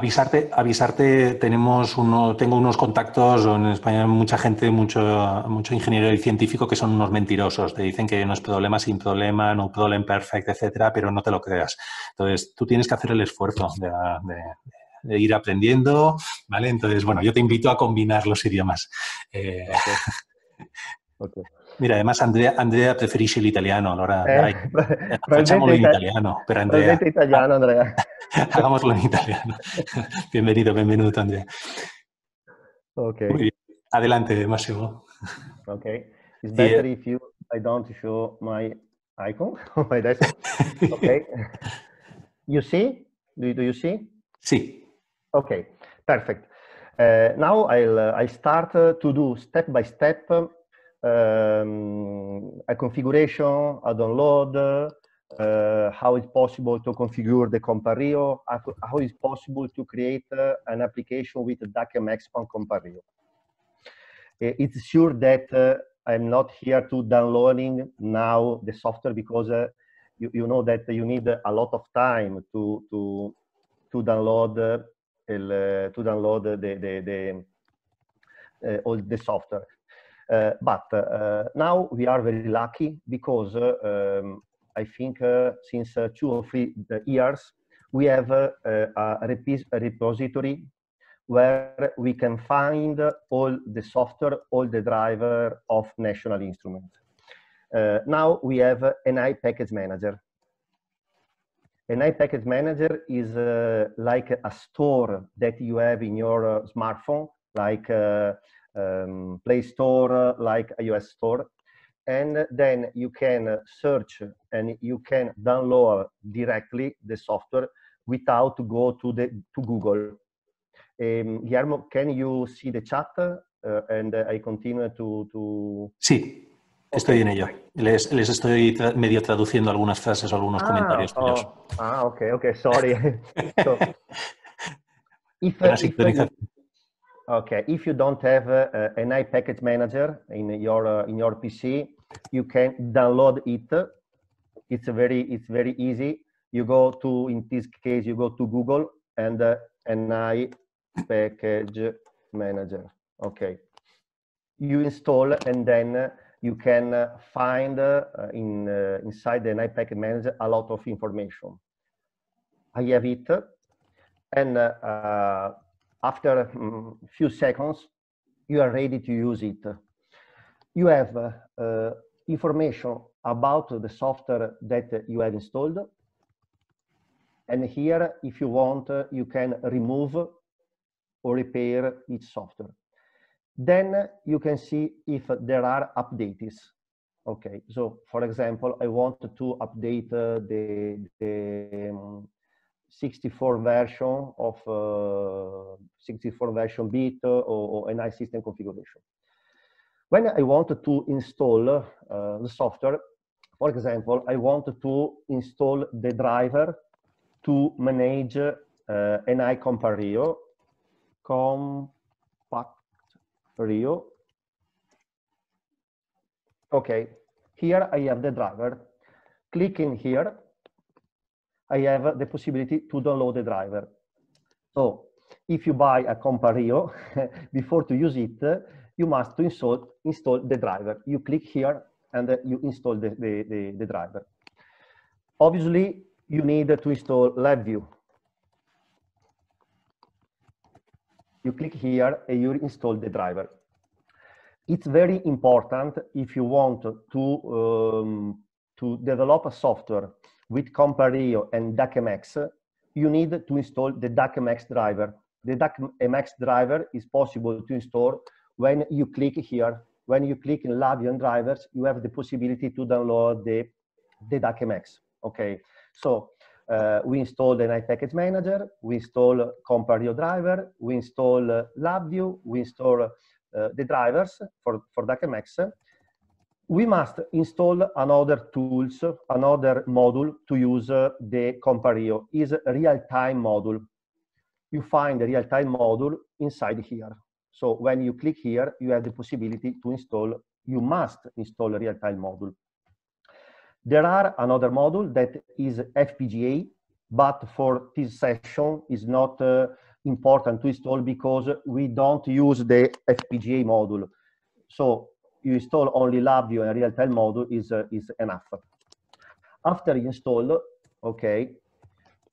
Avisarte, tengo unos contactos, en España hay mucha gente, mucho ingeniero y científico que son unos mentirosos. Te dicen que no es problema sin problema, no problem perfect, etcétera, pero no te lo creas. Entonces, tú tienes que hacer el esfuerzo de ir aprendiendo, ¿vale? Entonces, bueno, yo te invito a combinar los idiomas. Okay. Mira, además Andrea preferisce l'italiano, allora dai, facciamolo in italiano per Andrea. Italiano, Andrea. Hagámoslo en italiano. Bienvenido, Andrea. Ok. Muy bien. Adelante, Massimo. Okay. It's better if I don't show my icon on my desktop. Okay. You see? Do you see? Sí. Okay, perfect. Now I'll start to do step by step a configuration, a download, how it's possible to configure the Compario, how it's possible to create an application with DACMX on Compario. It's sure that I'm not here to downloading now the software because you know that you need a lot of time to download all the software. But now we are very lucky because I think since 2 or 3 years we have a repository where we can find all the software, all the driver of National Instruments. Now we have an NI Package Manager. An NI Package Manager is like a store that you have in your smartphone, like Play Store, like iOS Store. And then you can search and you can download directly the software without to go to Google. Guillermo, can you see the chat? And I continue to... Sí, estoy en ello. Les estoy medio traduciendo algunas frases o algunos comentarios tuyos. Okay, sorry. So, if you don't have an NI Package Manager in your PC, you can download it. It's very easy. You go to, in this case, you go to Google and NI Package Manager. Okay. You install and then you can find inside the NI Package Manager a lot of information. I have it, and after a few seconds, you are ready to use it. You have information about the software that you have installed. And here, if you want, you can remove or repair each software. Then you can see if there are updates. Okay, so for example, I want to update the 64 version of 64 version bit or NI system configuration. When I want to install the software, for example, I want to install the driver to manage NI Compario, Rio. Okay, here I have the driver. Clicking here, I have the possibility to download the driver. So if you buy a Compario, before to use it, you must install the driver. You click here and you install the driver. Obviously, you need to install LabVIEW. You click here and you install the driver. It's very important if you want to develop a software with Compario and DACMX, you need to install the DACMX driver. The DACMX driver is possible to install when you click here. When you click in LabVIEW and drivers, you have the possibility to download the DACMX. Okay, so we install the NI Package Manager, we install Compario driver, we install LabVIEW, we install the drivers for DACMX. We must install another tools, another module to use the Compario, is a real-time module. You find the real-time module inside here. So when you click here, you have the possibility to install, you must install a real-time module. There are another module that is FPGA, but for this session is not important to install because we don't use the FPGA module. So you install only LabVIEW and real-time module is enough. After you install, okay,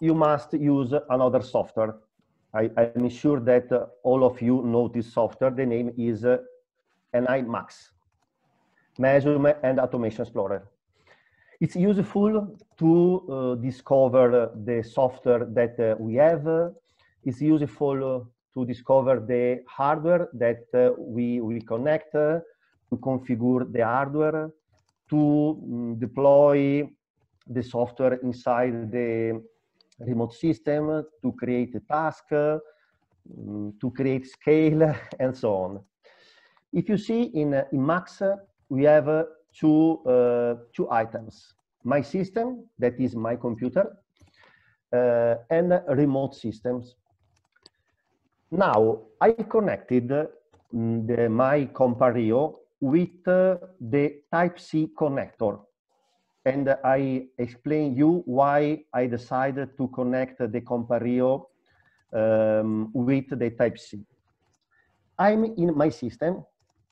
you must use another software. I'm sure that all of you know this software. The name is NI Max, Measurement and Automation Explorer. It's useful to discover the software that we have. It's useful to discover the hardware that we will connect, to configure the hardware, to deploy the software inside the remote system, to create a task, to create scale, and so on. If you see in Max, we have two items: my system, that is my computer, and remote systems. Now, I connected my Compario with the Type-C connector. And I explain you why I decided to connect the Compario with the Type-C. I'm in my system,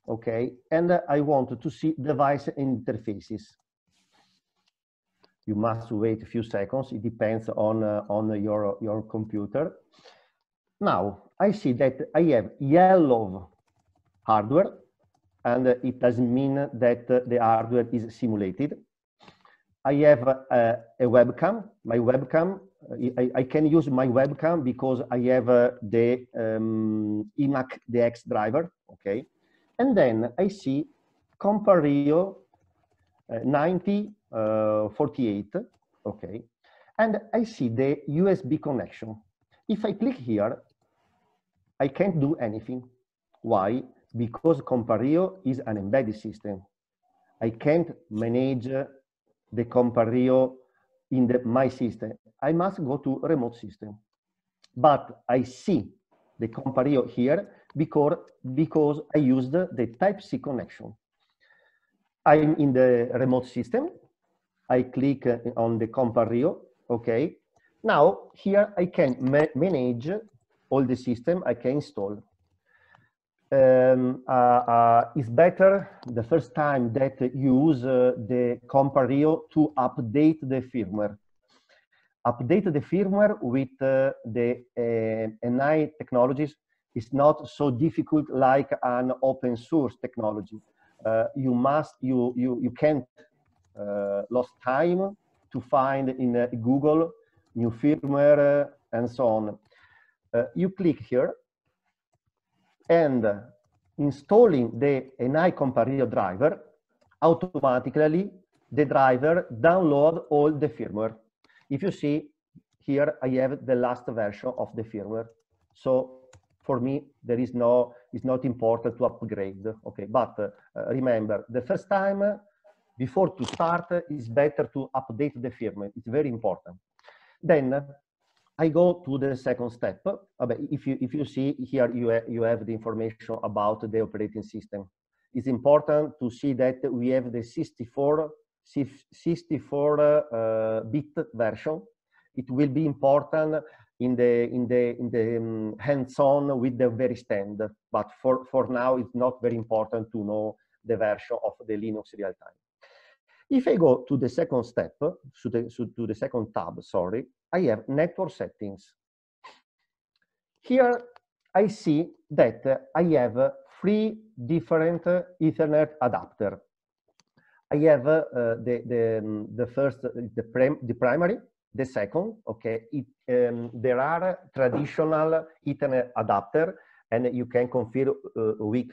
okay, and I want to see device interfaces. You must wait a few seconds. It depends on your computer. Now, I see that I have yellow hardware, and it doesn't mean that the hardware is simulated. I have a webcam. My webcam, I can use my webcam because I have the Emac DX driver, okay? And then I see Compario 9048, okay? And I see the USB connection. If I click here, I can't do anything. Why? Because Compario is an embedded system. I can't manage the Compario in my system. I must go to remote system. But I see the Compario here because I used the Type-C connection. I'm in the remote system. I click on the Compario, okay? Now, here I can manage all the system I can install. It's better the first time that you use the Compario to update the firmware. Update the firmware with the NI technologies is not so difficult like an open source technology. You can't lose time to find in Google new firmware and so on. You click here, and installing the NI Compario driver, automatically the driver download all the firmware. If you see here, I have the last version of the firmware. So for me, it's not important to upgrade, okay? But remember, the first time, before to start, it's better to update the firmware. It's very important. Then I go to the second step. If you see here, you have the information about the operating system. It's important to see that we have the 64-bit version. It will be important in the hands-on with the very stand. But for now, it's not very important to know the version of the Linux real time. If I go to the second step, to the second tab, sorry, I have network settings. Here I see that I have 3 different Ethernet adapters. I have the first, the primary, the second, okay. There are traditional Ethernet adapter, and you can configure with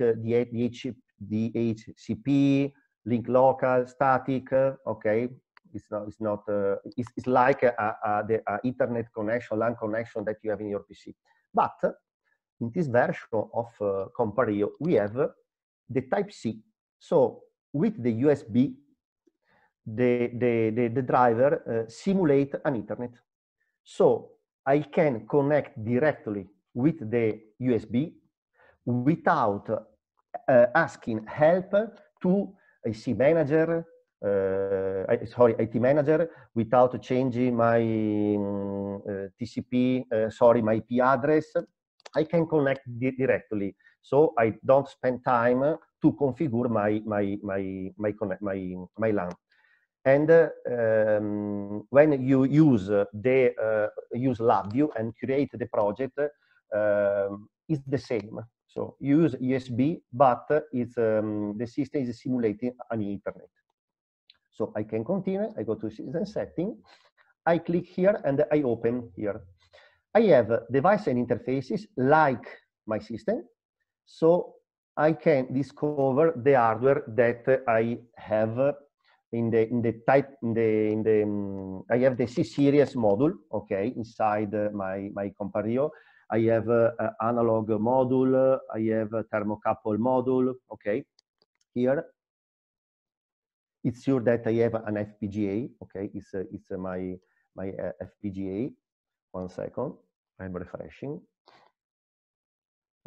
DHCP, link local, static, okay. It's like the Ethernet connection, LAN connection that you have in your PC. But in this version of Compario, we have the Type-C. So with the USB, the driver simulate an Ethernet. So I can connect directly with the USB without asking help to IC manager, IT manager, without changing my TCP, my IP address. I can connect directly, so I don't spend time to configure my LAN. And when you use use LabVIEW and create the project, it's the same. So you use USB, but it's the system is simulating an Ethernet. So I can continue. I go to system setting. I click here and I open here. I have device and interfaces like my system, so I can discover the hardware that I have I have the C series module, okay, inside my Compario. I have an analog module, I have a thermocouple module, okay. Here, it's sure that I have an FPGA, okay. It's my FPGA. 1 second, I'm refreshing.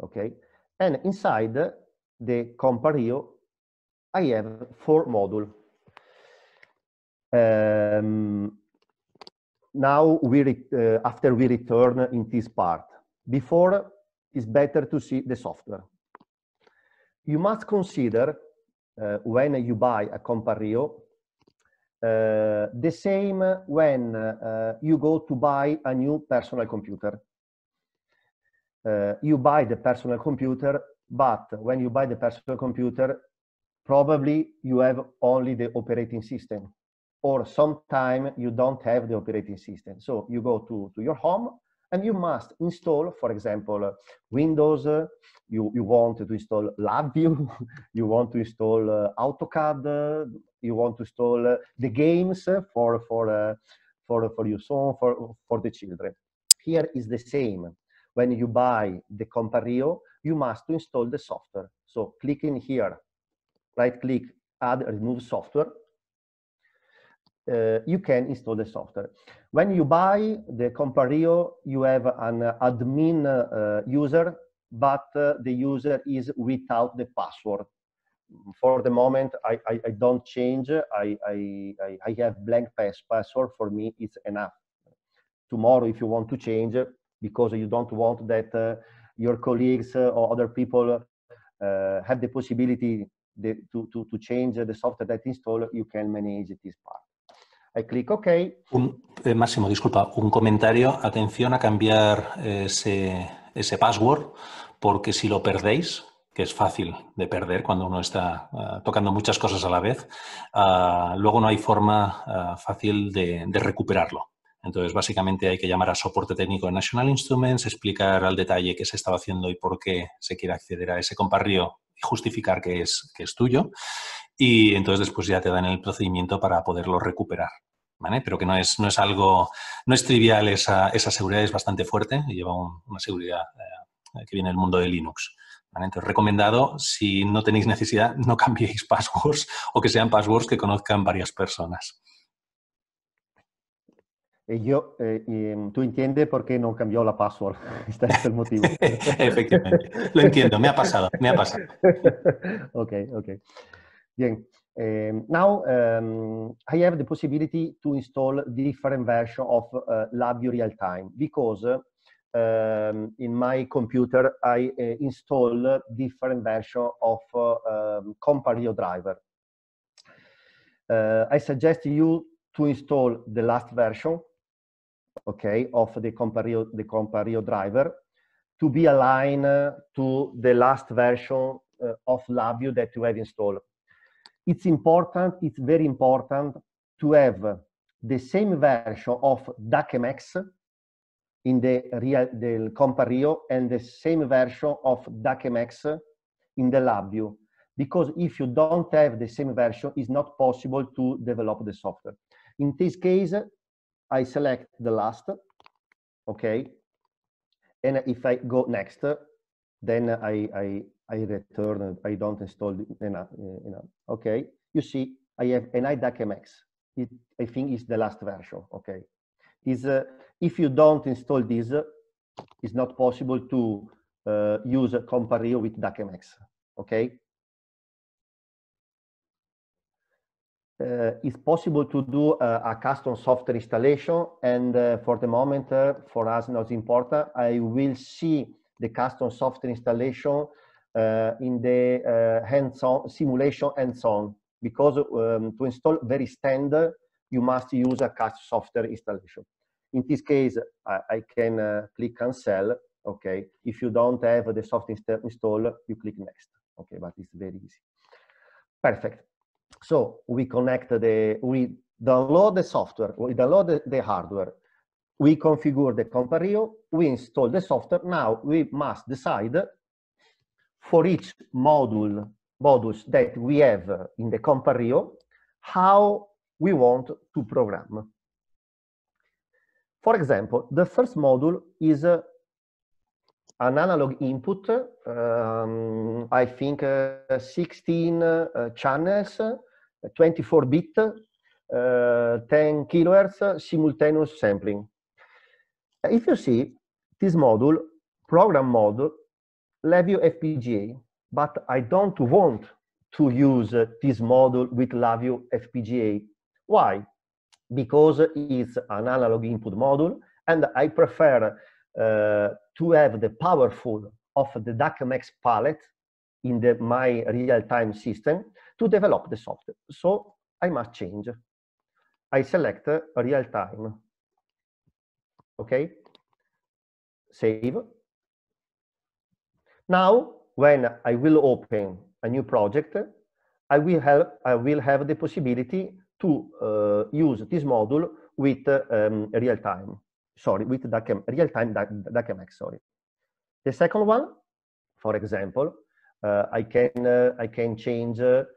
Okay, and inside the Compario, I have 4 modules. Now after we return in this part, before it's better to see the software. You must consider when you buy a Compario the same when you go to buy a new personal computer. You buy the personal computer, but when you buy the personal computer, probably you have only the operating system, or sometime you don't have the operating system. So you go to your home and you must install, for example, Windows, you want to install LabVIEW, you want to install AutoCAD, you want to install the games for your son, for the children. Here is the same. When you buy the Compario, you must install the software. So clicking here, right click, add, remove software, you can install the software. When you buy the Compario, you have an admin user, but the user is without the password. For the moment, I don't change. I have blank password. For me, it's enough. Tomorrow, if you want to change, because you don't want that your colleagues or other people have the possibility to change the software that install, you can manage this part. I click OK. Máximo, disculpa, un comentario. Atención a cambiar ese password, porque si lo perdéis, que es fácil de perder cuando uno está tocando muchas cosas a la vez, luego no hay forma fácil de recuperarlo. Entonces, básicamente hay que llamar a soporte técnico de National Instruments, explicar al detalle qué se estaba haciendo y por qué se quiere acceder a ese Compario y justificar que es tuyo. Y entonces después ya te dan el procedimiento para poderlo recuperar, ¿vale? Pero que no es trivial, esa seguridad es bastante fuerte y lleva una seguridad que viene del mundo de Linux, ¿vale? Entonces, recomendado, si no tenéis necesidad, no cambiéis passwords o que sean passwords que conozcan varias personas. Tú entiendes por qué no cambió la password. Este es el motivo. Efectivamente. Lo entiendo. Me ha pasado. Okay. Bien. Now I have the possibility to install different version of LabVIEW real time, because in my computer I install different version of Compario driver. I suggest you to install the last version, okay, of the Compario driver, to be aligned to the last version of LabVIEW that you have installed. It's important, it's very important to have the same version of DACMX in the Compario and the same version of DACMX in the LabVIEW, because if you don't have the same version, it's not possible to develop the software. In this case, I select the last, okay, and if I go next, then I return, I don't install enough. Okay, you see, I have an DACMX. I think it's the last version, okay. If you don't install this, it's not possible to use Compario with DACMX, okay. It's possible to do a custom software installation, and for the moment, for us not important. I will see the custom software installation in the hands-on simulation hands-on, because to install very standard, you must use a custom software installation. In this case, I can click cancel. Okay, if you don't have the software installed, you click next. Okay, but it's very easy. Perfect. So we download the software, we download the hardware, we configure the Compario, we install the software. Now we must decide for each modules that we have in the Compario, how we want to program. For example, the first module is an analog input, I think 16 channels, 24-bit, 10 kilohertz simultaneous sampling. If you see this module, program mode, LabVIEW FPGA, but I don't want to use this module with LabVIEW FPGA. Why? Because it's an analog input module, and I prefer to have the powerful of the DACMX palette in my real-time system to develop the software. So I must change. I select real-time. Okay, save. Now, when I will open a new project, I will have the possibility to use this module with real-time. Sorry, with real-time DACMX. Sorry. The second one, for example, I can change the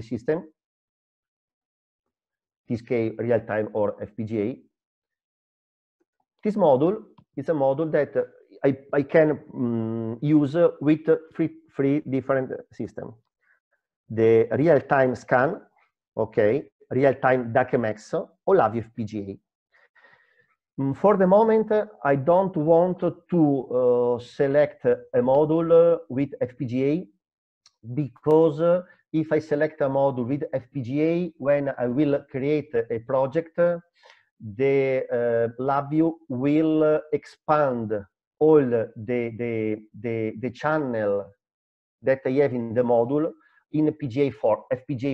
system. This case, real-time or FPGA. This module is a module that I can use with three different systems. The real-time scan, okay, real-time DACMX, or LabVIEW FPGA. For the moment, I don't want to select a module with FPGA, because if I select a module with FPGA, when I will create a project, the LabVIEW will expand all the channel that I have in the module in FPGA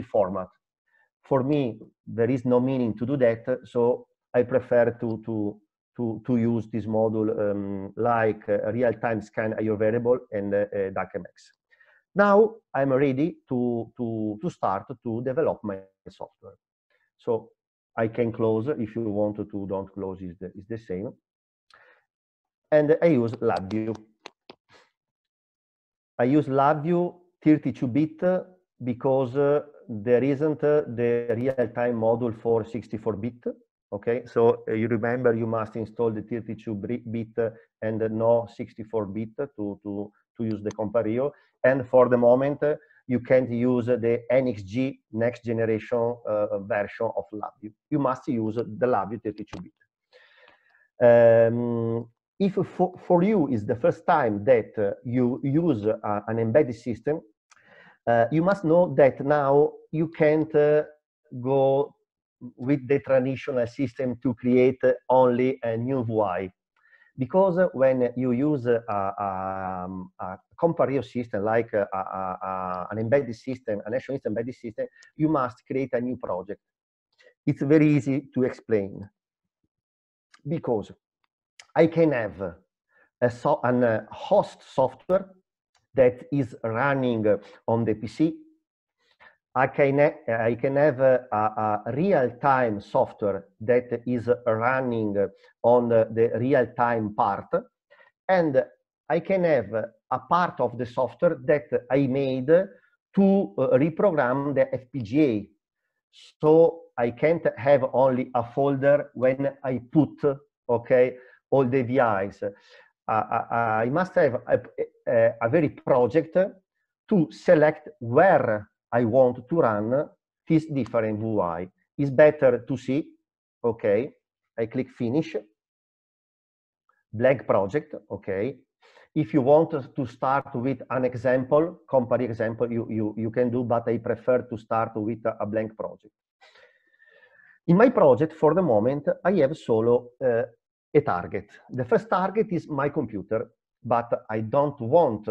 format. For me, there is no meaning to do that, so I prefer to use this module like real-time scan IO variable and DACMX. Now I'm ready to start to develop my software. So I can close. If you want to don't close, is the same. And I use LabVIEW. I use LabVIEW 32-bit because there isn't the real-time module for 64-bit. Okay, so you remember you must install the 32-bit and no 64-bit to use the Compario. And for the moment, you can't use the NXG next generation version of LabVIEW. You must use the LabVIEW 32-bit. If for you is the first time that you use an embedded system, you must know that now you can't go with the traditional system to create only a new VUI. Because when you use a Compario system, like an embedded system, a nationalist embedded system, you must create a new project. It's very easy to explain. Because I can have a host software that is running on the PC. I can have a real-time software that is running on the real-time part, and I can have a part of the software that I made to reprogram the FPGA. So I can't have only a folder when I put, okay, all the VIs. I must have a very project to select where I want to run this different VUI. It's better to see, okay, I click finish, blank project, okay. If you want to start with an example, Compario example, you can do, but I prefer to start with a blank project. In my project, for the moment, I have solo a target. The first target is my computer, but I don't want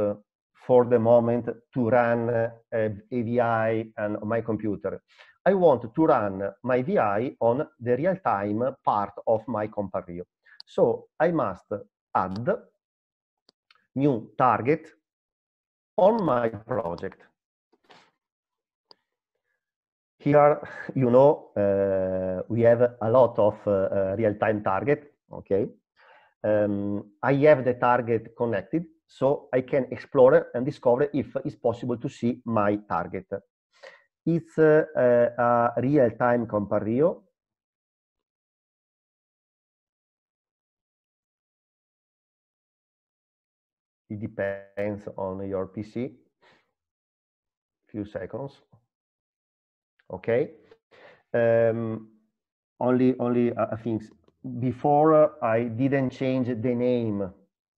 for the moment to run a VI on my computer. I want to run my VI on the real-time part of my Compario. So I must add new target on my project. Here, you know, we have a lot of real-time target, okay? I have the target connected, so I can explore and discover if it's possible to see my target. It's a real-time Compario. It depends on your PC. Few seconds. Okay. Only things. Before I didn't change the name.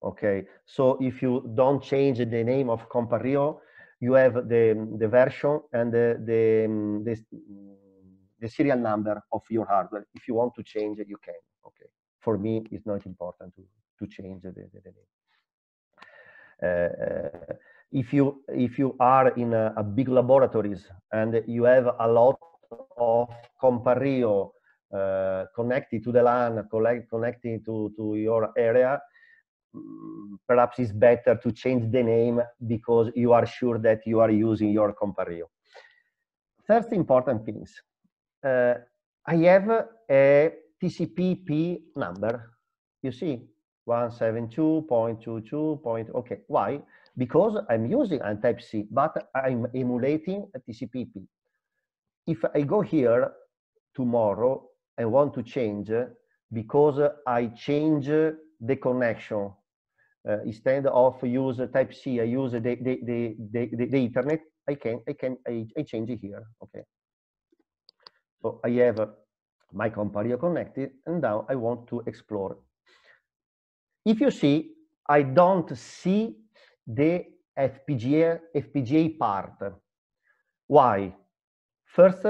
Okay. So if you don't change the name of Compario, you have the version and the serial number of your hardware. If you want to change it, you can. Okay. For me, it's not important to change the name. If you are in a big laboratories and you have a lot of Compario connected to the LAN, connected to your area, perhaps it's better to change the name because you are sure that you are using your Compario. First important things. I have a TCP/IP number. You see, 172.22. Okay, why? Because I'm using a Type-C, but I'm emulating a TCP/IP. If I go here tomorrow, I want to change because I change the connection. Instead of use Type-C, I use the Ethernet. I change it here. Okay. So I have my Compario connected, and now I want to explore. If you see, I don't see the FPGA part. Why? First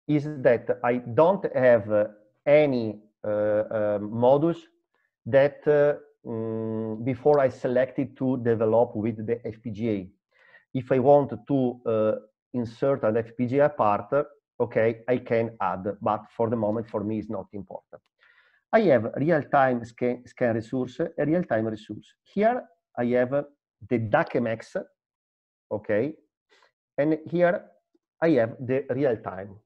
is that I don't have any modules that before I selected to develop with the FPGA. If I want to insert an FPGA part, okay, I can add, but for the moment, for me, it's not important. I have real-time scan resource, a real-time resource. Here, I have the DAC/MX, okay, and here I have the real-time.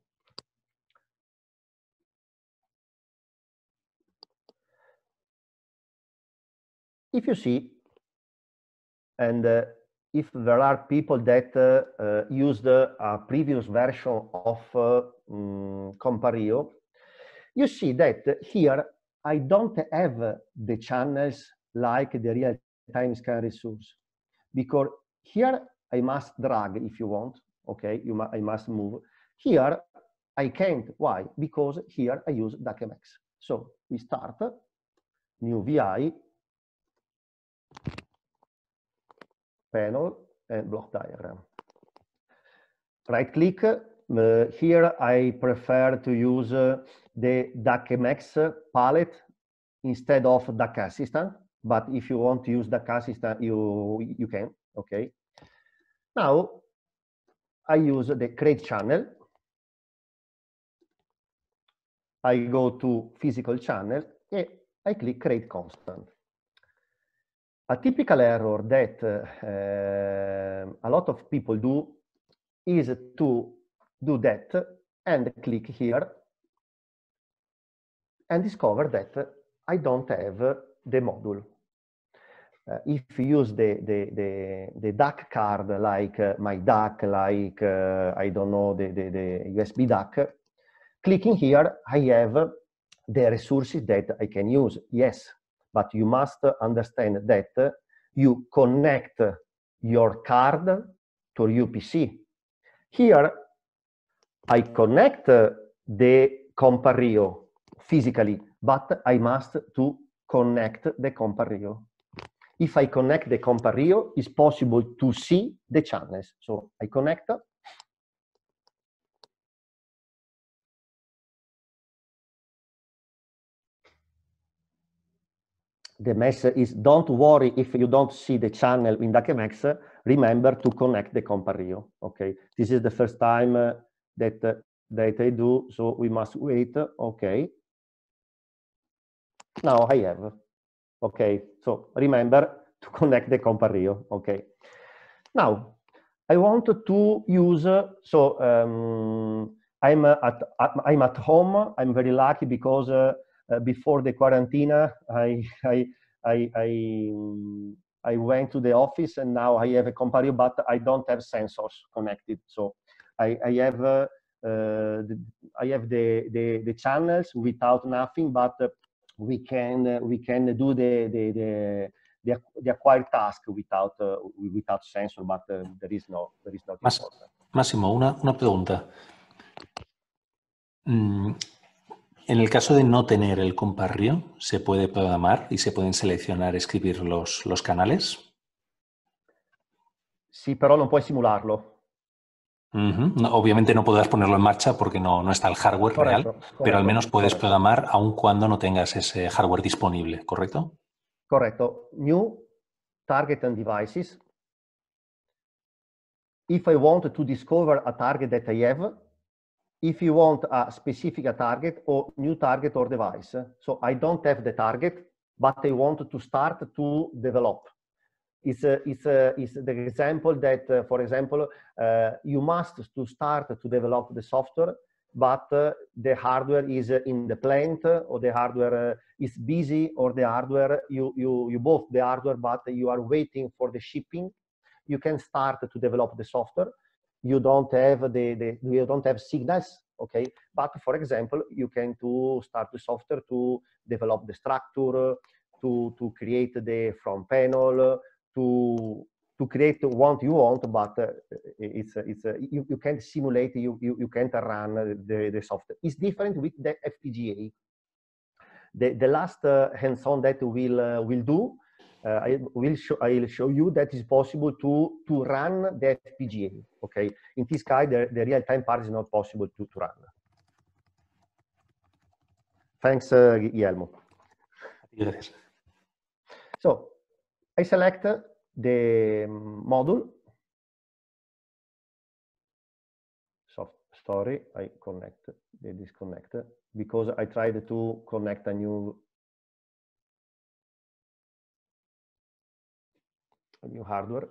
If you see, and if there are people that used a previous version of Compario, you see that here I don't have the channels like the real-time scan resource, because here I must drag if you want, okay, I must move. Here I can't, why? Because here I use DAC/MX. So we start, new VI, panel, and block diagram. Right click, here I prefer to use the DAC/MX palette instead of DAC Assistant, but if you want to use DAC Assistant, you can, okay. Now, I use the create channel. I go to physical channel, and I click create constant. A typical error that a lot of people do is to do that and click here and discover that I don't have the module. If you use the DAC card like my DAC, like I don't know, the USB DAC, clicking here, I have the resources that I can use. Yes, but you must understand that you connect your card to your PC. Here, I connect the Compario physically, but I must to connect the Compario. If I connect the Compario, it's possible to see the channels. So I connect. The message is, don't worry if you don't see the channel in DAC/MX, remember to connect the Compario. Okay, this is the first time that I do, so we must wait. Okay, now I have. Okay, so remember to connect the Compario. Okay, now I want to use, I'm at home. I'm very lucky because before the quarantine, I went to the office and now I have a computer, but I don't have sensors connected. So I have the channels without nothing, but we can do the acquired task without sensor, but there is not important. Máximo, una pregunta. En el caso de no tener el comparrio, ¿se puede programar y se pueden seleccionar, escribir los canales? Sí, pero no puedes simularlo. No, obviamente no podrás ponerlo en marcha porque no está el hardware real, pero al menos puedes programar aun cuando no tengas ese hardware disponible, ¿correcto? Correcto. New target and devices. If I want to discover a target that I have, if you want a specific target or new target or device. So I don't have the target, but I want to start to develop. It's the example that, for example, you must to start to develop the software, but the hardware is in the plant, or the hardware is busy, or the hardware, you bought the hardware, but you are waiting for the shipping. You can start to develop the software. You don't have you don't have signals, okay? But for example, you can start the software to develop the structure, to create the front panel, to create what you want, but you can't simulate, you can't run the software. It's different with the FPGA. The last hands-on that we'll do, I'll show you that it's possible to run the FPGA. Okay, in this case, the real-time part is not possible to run. Thanks, Guillermo. Gracias. So I select the module. So sorry, I connect the disconnect because I tried to connect a new hardware.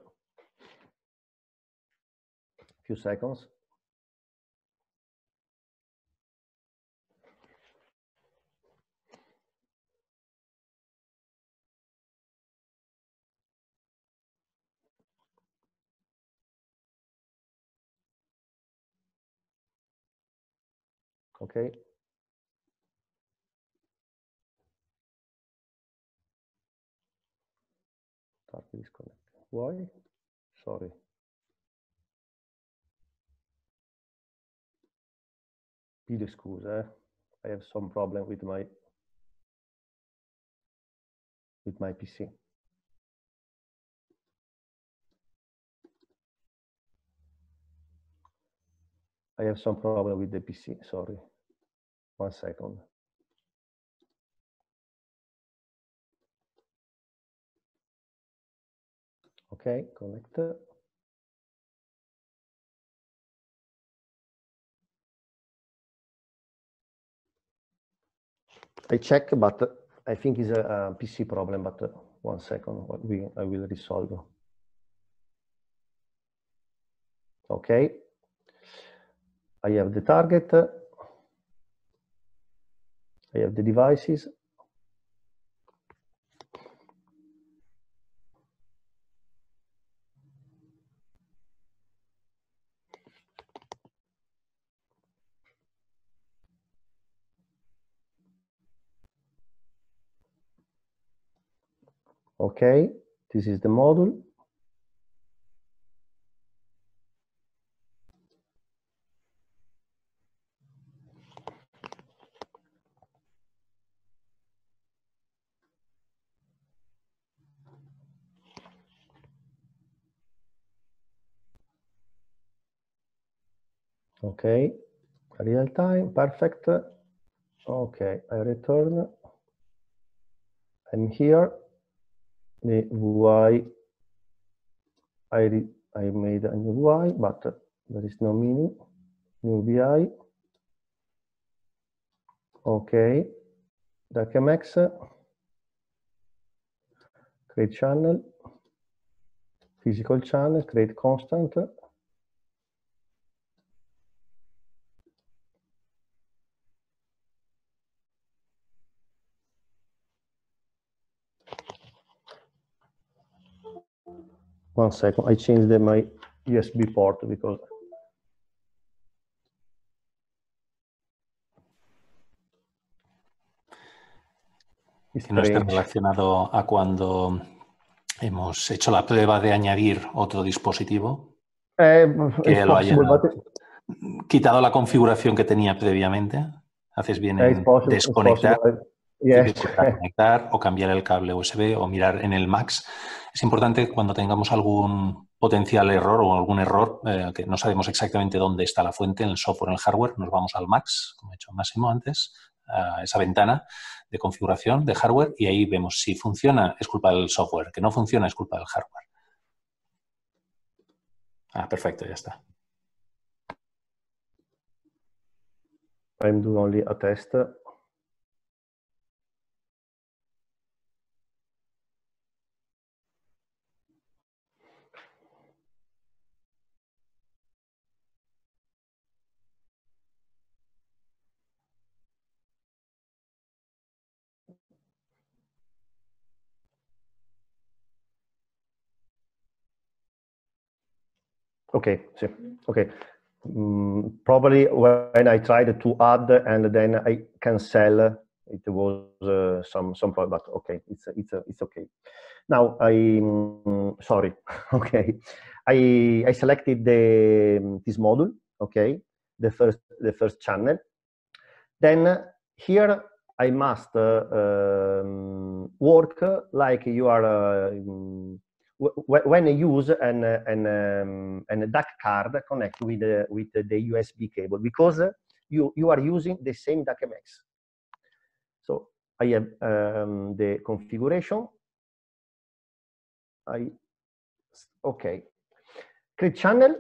Few seconds. Okay. Start to disconnect. Why? Sorry. Pido scusa, I have some problem with my PC. I have some problem with the PC, sorry. 1 second. Okay, connect. I check, but I think it's a PC problem, but 1 second, I will resolve. Okay, I have the target, I have the devices. Okay, this is the module. Okay, real time, perfect. Okay, I return. I'm here. The UI, I made a new UI, but there is no meaning. New UI. Okay, DACMX. Create channel. Physical channel, create constant. 1 second. I changed my USB port because que no esté relacionado a cuando hemos hecho la prueba de añadir otro dispositivo, que lo haya quitado la configuración que tenía previamente. Haces bien en desconectar, conectar o cambiar el cable USB o mirar en el Max. Es importante cuando tengamos algún potencial error o algún error que no sabemos exactamente dónde está la fuente, en el software o en el hardware, nos vamos al Max, como ha hecho Máximo antes, a esa ventana de configuración de hardware y ahí vemos si funciona, es culpa del software, que no funciona, es culpa del hardware. Ah, perfecto, ya está. I'm doing only a test. Okay, so, okay. Probably when I tried to add and then I cancel, it was some problem, but okay, it's okay. Now sorry, okay, I selected this module, okay, the first channel. Then here I must work like you are. When you use an DAC card connect with the USB cable, because you are using the same DAC-MX. So I have the configuration. Okay, create channel,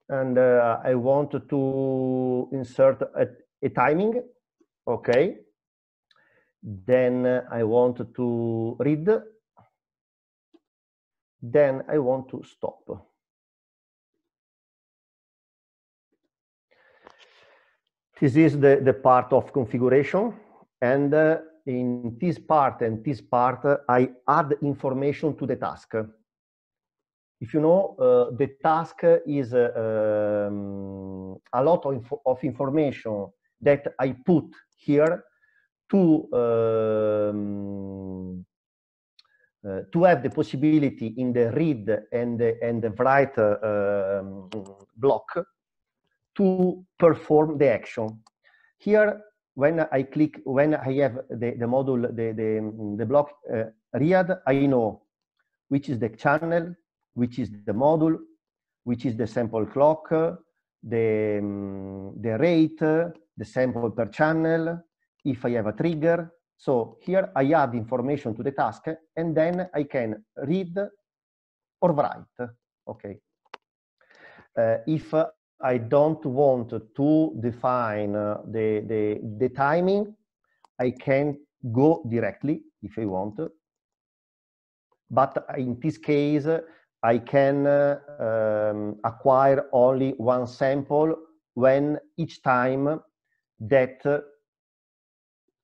and I want to insert a timing. Okay, then I want to read. Then I want to stop. This is the part of configuration. And in this part and this part, I add information to the task. If you know, the task is a lot of information that I put here to have the possibility in the read and the write block to perform the action. Here, when I click, when I have the module, the block read, I know which is the channel, which is the module, which is the sample clock, the rate, the sample per channel, if I have a trigger. So here I add information to the task, and then I can read or write. Okay. If I don't want to define the timing, I can go directly if I want. But in this case, I can acquire only one sample when each time that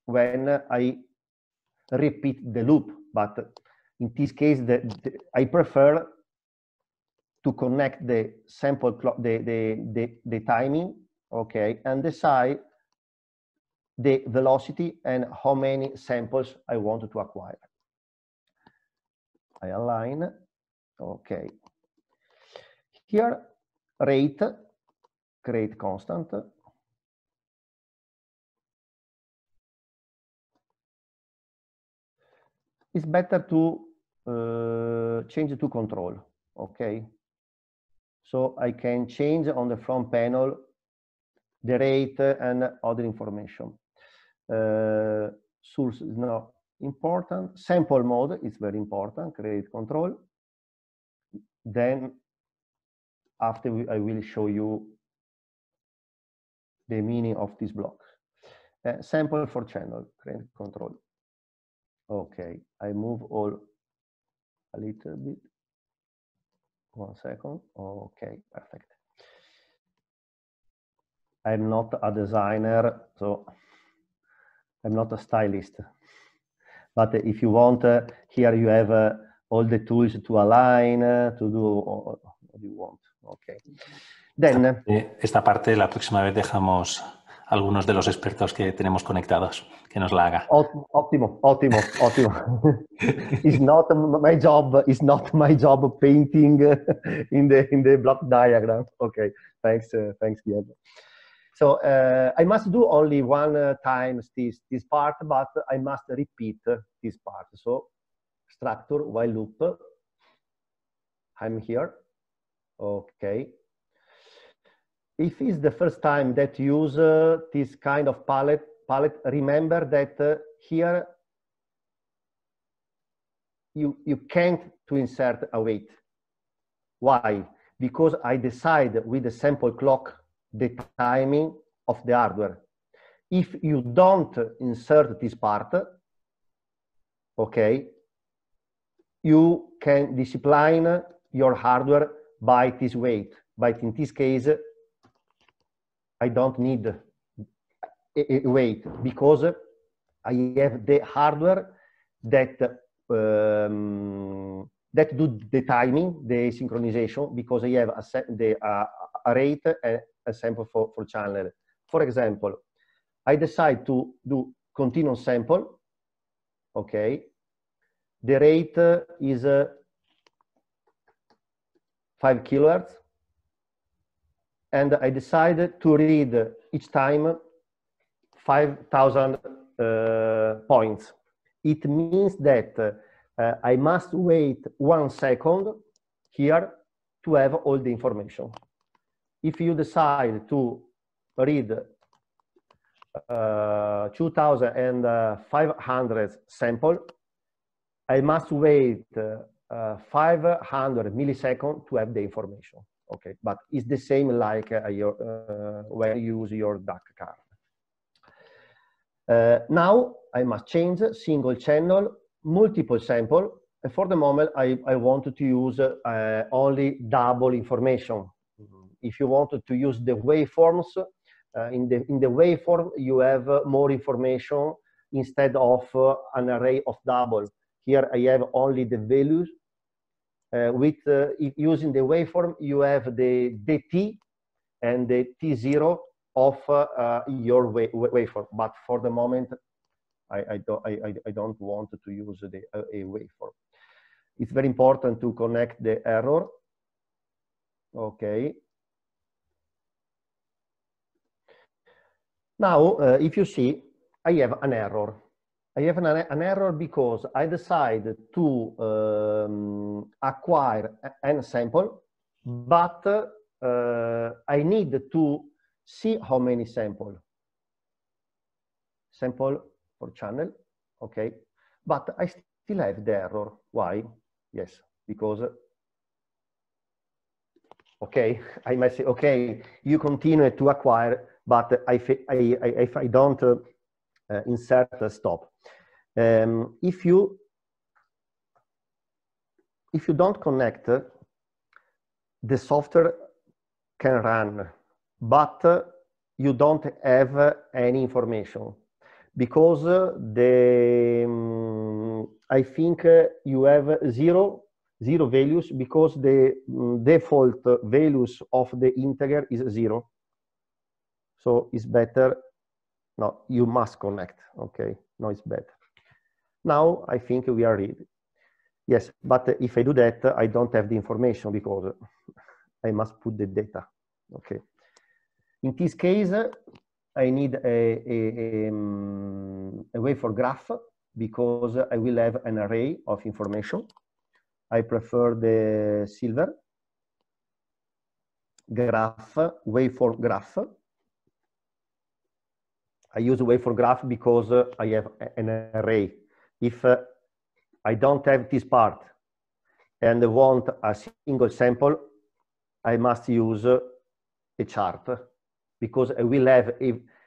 when I repeat the loop. But in this case, I prefer to connect the sample clock, the timing, okay, and decide the velocity and how many samples I want to acquire. I align, okay. Here, rate, create constant. It's better to change to control, okay? So I can change on the front panel the rate and other information. Source is not important. Sample mode is very important, create control. Then after I will show you the meaning of this block. Sample for channel, create control. Okay, I move all a little bit. 1 second. Okay, perfect. I'm not a designer, so I'm not a stylist. But if you want, here you have all the tools to align, to do what you want. Okay. Then esta parte la próxima vez dejamos algunos de los expertos que tenemos conectados que nos la haga. Ottimo. It's not my job. It's not my job painting in the block diagram. Okay. Thanks, Diego. So I must do only one time this part, but I must repeat this part. So structure while loop. I'm here. Okay. If it's the first time that you use this kind of palette, remember that here you can't to insert a weight. Why? Because I decide with the sample clock the timing of the hardware. If you don't insert this part, okay, you can discipline your hardware by this weight. But in this case, I don't need a weight because I have the hardware that that do the timing, the synchronization, because I have a rate and a sample for channel. For example, I decide to do continuous sample. Okay, the rate is 5 kilohertz. And I decided to read each time 5,000 points. It means that I must wait 1 second here to have all the information. If you decide to read 2,500 sample, I must wait 500 milliseconds to have the information. Okay, but it's the same like when you use your DAC card. Now I must change single channel, multiple sample. And for the moment, I wanted to use only double information. If you wanted to use the waveforms, in the waveform, you have more information instead of an array of double. Here I have only the values. Using the waveform, you have the T and the T0 of your waveform. But for the moment, I don't want to use a waveform. It's very important to connect the error. Okay. Now, if you see, I have an error. I have an error because I decided to acquire an sample, but I need to see how many sample for channel, okay? But I still have the error. Why? Yes, because, okay, I might say, okay, you continue to acquire, but if I don't insert a stop. If you don't connect, the software can run, but you don't have any information because I think you have zero values because the default values of the integer is 0. So it's better. No, you must connect. Okay, no, it's better. Now I think we are ready. Yes, but if I do that, I don't have the information because I must put the data. Okay. In this case, I need a waveform graph because I will have an array of information. I prefer the silver graph, waveform graph. I use waveform graph because I have an array. If I don't have this part and want a single sample, I must use a chart because I will have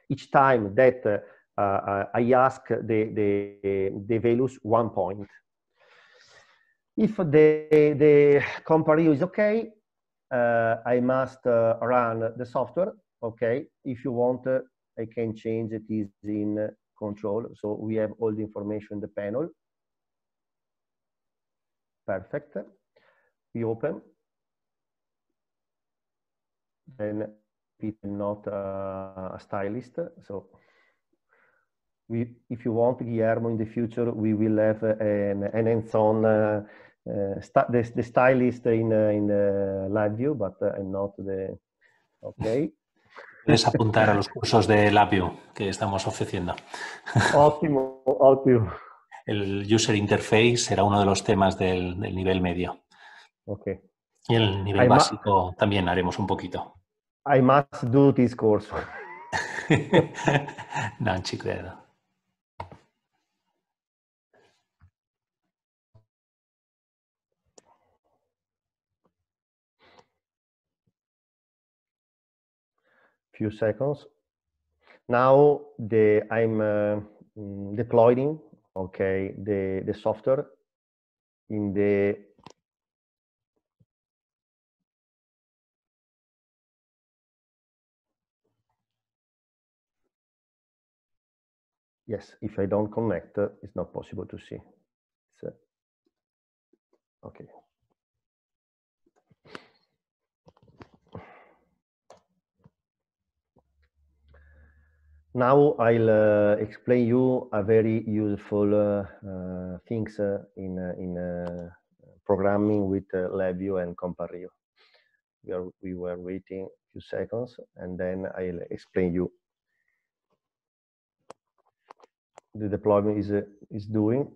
each time that I ask the values 1 point. If the comparison is okay, I must run the software. Okay, if you want, I can change it is in control. So we have all the information in the panel. Perfect. We open. Then it's not a stylist. So if you want, Guillermo, in the future, we will have an hands-on the stylist in live view, but not the... Okay. Puedes apuntar a los cursos de LabVIEW que estamos ofreciendo. Ótimo, ótimo. El user interface será uno de los temas del nivel medio. Okay. Y el nivel básico también haremos un poquito. I must do this course. Non ci credo. Few seconds. Now I'm deploying, okay, the software in the yes. If I don't connect, it's not possible to see. Okay. Now I'll explain you a very useful things in programming with LabVIEW and Compario. We were waiting a few seconds, and then I'll explain you. The deployment is doing.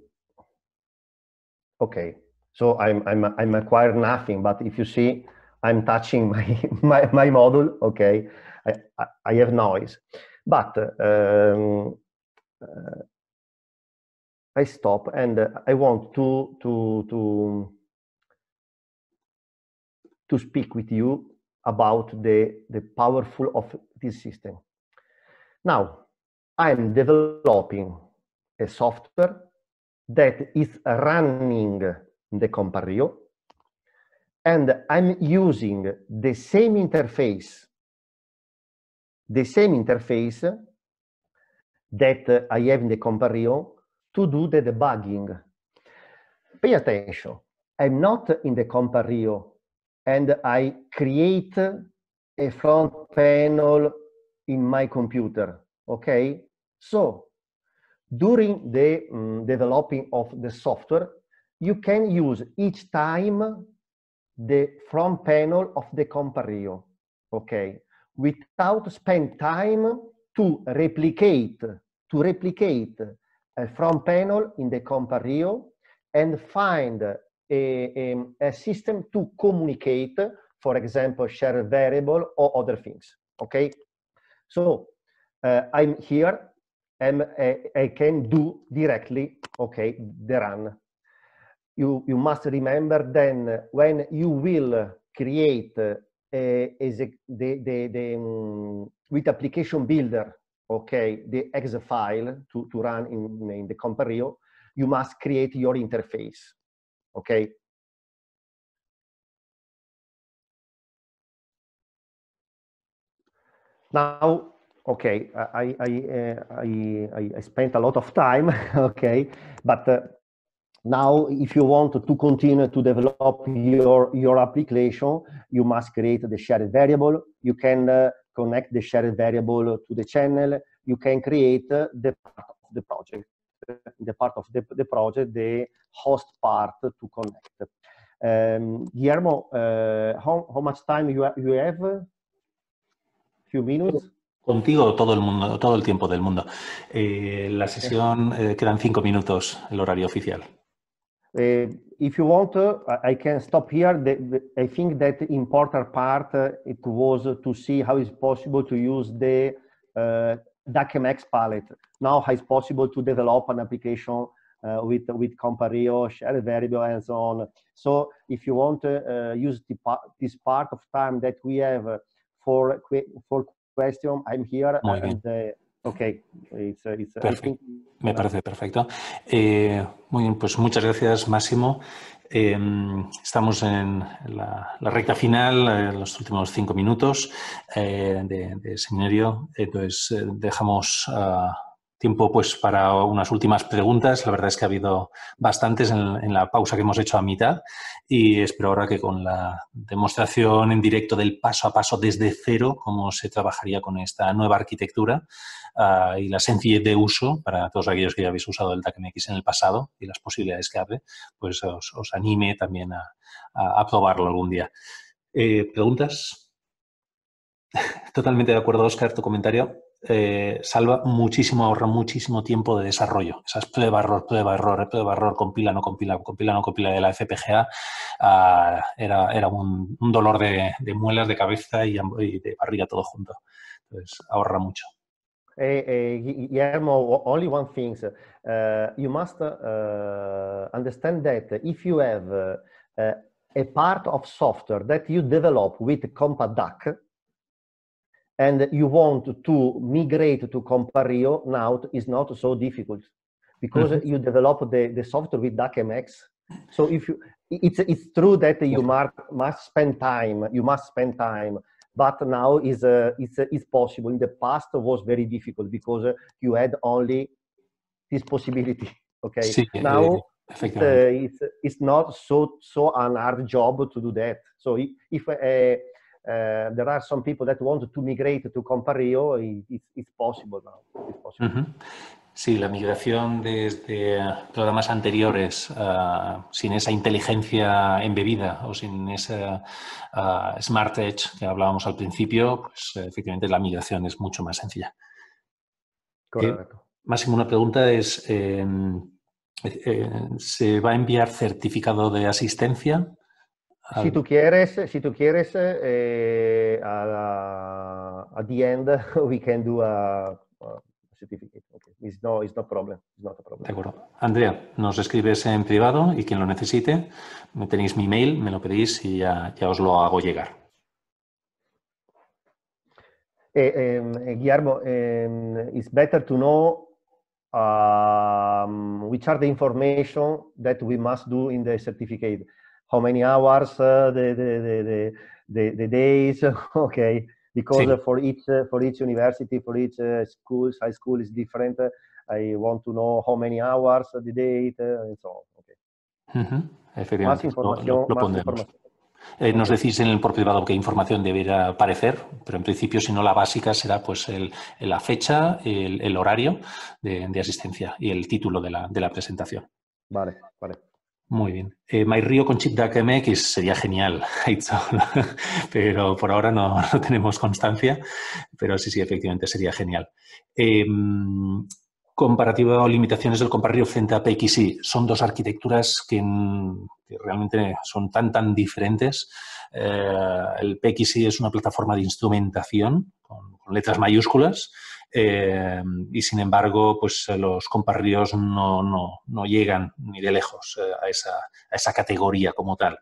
Okay, so I'm acquired nothing, but if you see, I'm touching my module. Okay, I have noise. But I stop, and I want to speak with you about the powerful of this system. Now, I'm developing a software that is running the Compario, and I'm using the same interface that I have in the Compario to do the debugging. Pay attention, I'm not in the Compario and I create a front panel in my computer, okay? So, during the developing of the software, you can use each time the front panel of the Compario, okay? Without spend time to replicate a front panel in the Compario and find a system to communicate, for example, share variable or other things, okay? So I'm here and I can do directly, okay, the run. You must remember then when you will create with application builder, okay, the exe file to run in the Compario, you must create your interface, okay? Now, okay, I spent a lot of time, okay, but now if you want to continue to develop your application, you must create the shared variable. You can connect the shared variable to the channel. You can create the part of the project, the host part to connect. Guillermo, how much time you have? Few minutes. Contigo todo el mundo, todo el tiempo del mundo. La sesión quedan 5 minutos, el horario oficial. If you want, I can stop here. I think that the important part it was to see how it's possible to use the DACMX palette. Now how it's possible to develop an application with Compario, shared variable, and so on. So if you want to use this part of time that we have for question, I'm here. Muy bien. Okay, it's perfecto. Me parece perfecto. Muy bien, pues muchas gracias, Máximo. Estamos en la recta final, los últimos 5 minutos de seminario. Entonces, dejamos tiempo pues para unas últimas preguntas. La verdad es que ha habido bastantes en la pausa que hemos hecho a mitad y espero ahora que con la demostración en directo del paso a paso desde cero, cómo se trabajaría con esta nueva arquitectura y la sencillez de uso para todos aquellos que ya habéis usado el DACMX en el pasado y las posibilidades que abre, pues os anime también a probarlo algún día. ¿Preguntas? Totalmente de acuerdo, Óscar, tu comentario. Salva muchísimo, ahorra muchísimo tiempo de desarrollo. Esas prueba-error, compila, no compila, compila, no compila de la FPGA era un dolor de muelas, de cabeza y de barriga todo junto. Entonces, ahorra mucho. Guillermo, only one thing. You must understand that if you have a part of software that you develop with CompaDAC, and you want to migrate to Compario, now is not so difficult because you develop the software with DACMX. So if you, it's true that you must spend time, but now it's possible. In the past, it was very difficult because you had only this possibility. Okay, sí, now it's not so an hard job to do that. So if there are some people that want to migrate to Compario, it's possible now. It's possible. Sí, la migración desde programas anteriores sin esa inteligencia embebida o sin esa Smart Edge que hablábamos al principio, pues efectivamente la migración es mucho más sencilla. Correcto. Máximo, una pregunta es, ¿se va a enviar certificado de asistencia? Si tú quieres, at the end, we can do a certificate. Okay. It's no problem. It's not a problem. De acuerdo. Andrea, nos escribes en privado y quien lo necesite, me tenéis mi mail, me lo pedís y ya os lo hago llegar. Guillermo, it's better to know which are the information that we must do in the certificate. How many hours, the days, okay? Because for each university, for each high school is different. I want to know how many hours, the date, and so on. Okay. Efectivamente. Más información. Más información. Nos decís en el por privado qué información debería aparecer, pero en principio, si no, la básica será pues la fecha, el horario de asistencia y el título de la presentación. Vale. Muy bien. MyRio con chip DACMX sería genial, pero por ahora no tenemos constancia, pero sí, efectivamente sería genial. Comparativa o limitaciones del Compario frente a PXI. Son dos arquitecturas que realmente son tan diferentes. El PXI es una plataforma de instrumentación con letras mayúsculas y, sin embargo, pues los Comparrios no llegan ni de lejos a esa categoría como tal.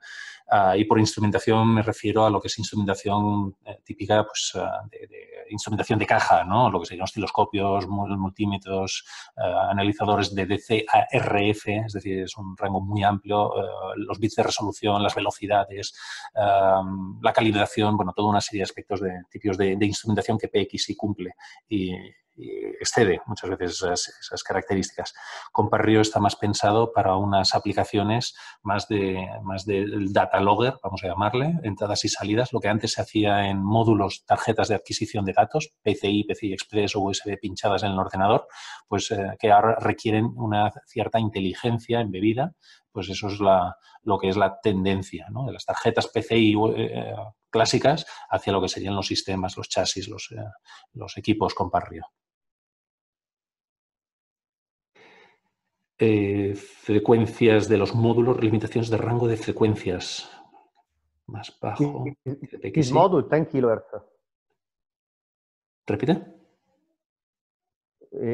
Y por instrumentación me refiero a lo que es instrumentación típica, pues de instrumentación de caja, ¿no? Lo que serían osciloscopios, multímetros, analizadores de DC a RF, es decir, es un rango muy amplio, los bits de resolución, las velocidades, la calibración, bueno, toda una serie de aspectos de tipos de instrumentación que PXI cumple y excede muchas veces esas características. Compario está más pensado para unas aplicaciones más del data logger, vamos a llamarle, entradas y salidas, lo que antes se hacía en módulos, tarjetas de adquisición de datos, PCI Express o USB pinchadas en el ordenador, pues que ahora requieren una cierta inteligencia embebida, pues eso es lo que es la tendencia, ¿no? De las tarjetas PCI clásicas hacia lo que serían los sistemas, los chasis, los equipos Compario. Frecuencias de los módulos, limitaciones de rango de frecuencias más bajo. This module 10 kHz. ¿Repite?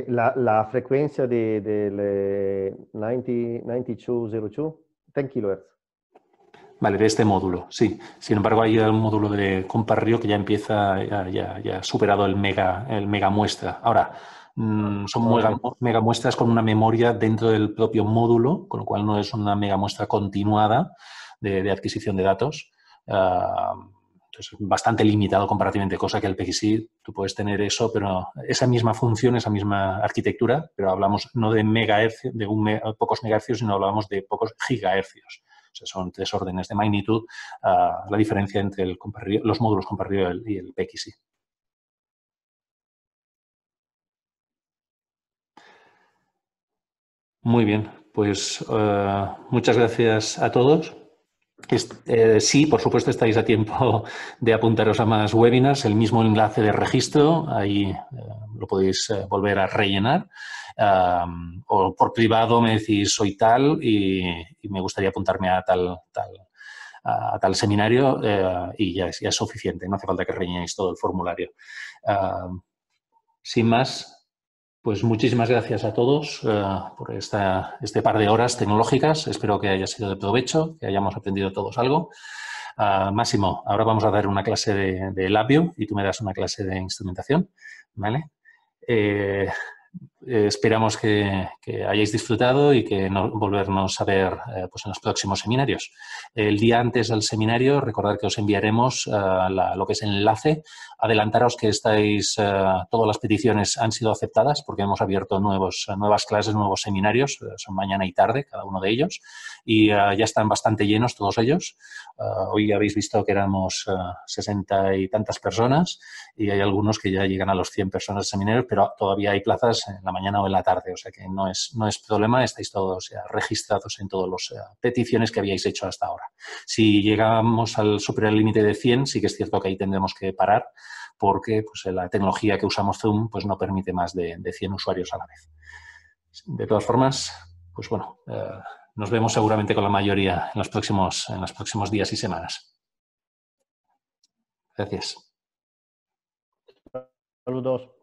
La frecuencia de 9202, 10 kHz. Vale, de este módulo, sí. Sin embargo, hay un módulo de Compario que ya empieza, ya ha superado el mega muestra. Ahora, son mega muestras con una memoria dentro del propio módulo, con lo cual no es una mega muestra continuada de adquisición de datos. Entonces, bastante limitado comparativamente, cosa que el PXI, tú puedes tener eso, pero esa misma función, esa misma arquitectura, pero hablamos no de megahercios, de pocos megahercios, sino hablamos de pocos gigahercios. O sea, son 3 órdenes de magnitud la diferencia entre los módulos compartidos y el PXI. Muy bien, pues muchas gracias a todos. Sí, por supuesto, estáis a tiempo de apuntaros a más webinars. El mismo enlace de registro, ahí lo podéis volver a rellenar. O por privado me decís soy tal y me gustaría apuntarme a tal seminario y ya es suficiente. No hace falta que rellenéis todo el formulario. Sin más, pues muchísimas gracias a todos por este par de horas tecnológicas. Espero que haya sido de provecho, que hayamos aprendido todos algo. Máximo, ahora vamos a dar una clase de labio y tú me das una clase de instrumentación, ¿vale? Esperamos que hayáis disfrutado y que volvernos a ver pues en los próximos seminarios. El día antes del seminario, recordad que os enviaremos lo que es el enlace. Adelantaros que todas las peticiones han sido aceptadas porque hemos abierto nuevas clases, nuevos seminarios, son mañana y tarde cada uno de ellos y ya están bastante llenos todos ellos. Hoy habéis visto que éramos 60 y tantas personas y hay algunos que ya llegan a los 100 personas de seminarios, pero todavía hay plazas en la mañana o en la tarde, o sea que no es problema, estáis todos ya registrados en todas las peticiones que habíais hecho hasta ahora. Si llegamos al superar el límite de 100, sí que es cierto que ahí tendremos que parar porque pues, la tecnología que usamos Zoom pues, no permite más de 100 usuarios a la vez. De todas formas, pues bueno, nos vemos seguramente con la mayoría en los próximos días y semanas. Gracias. Saludos.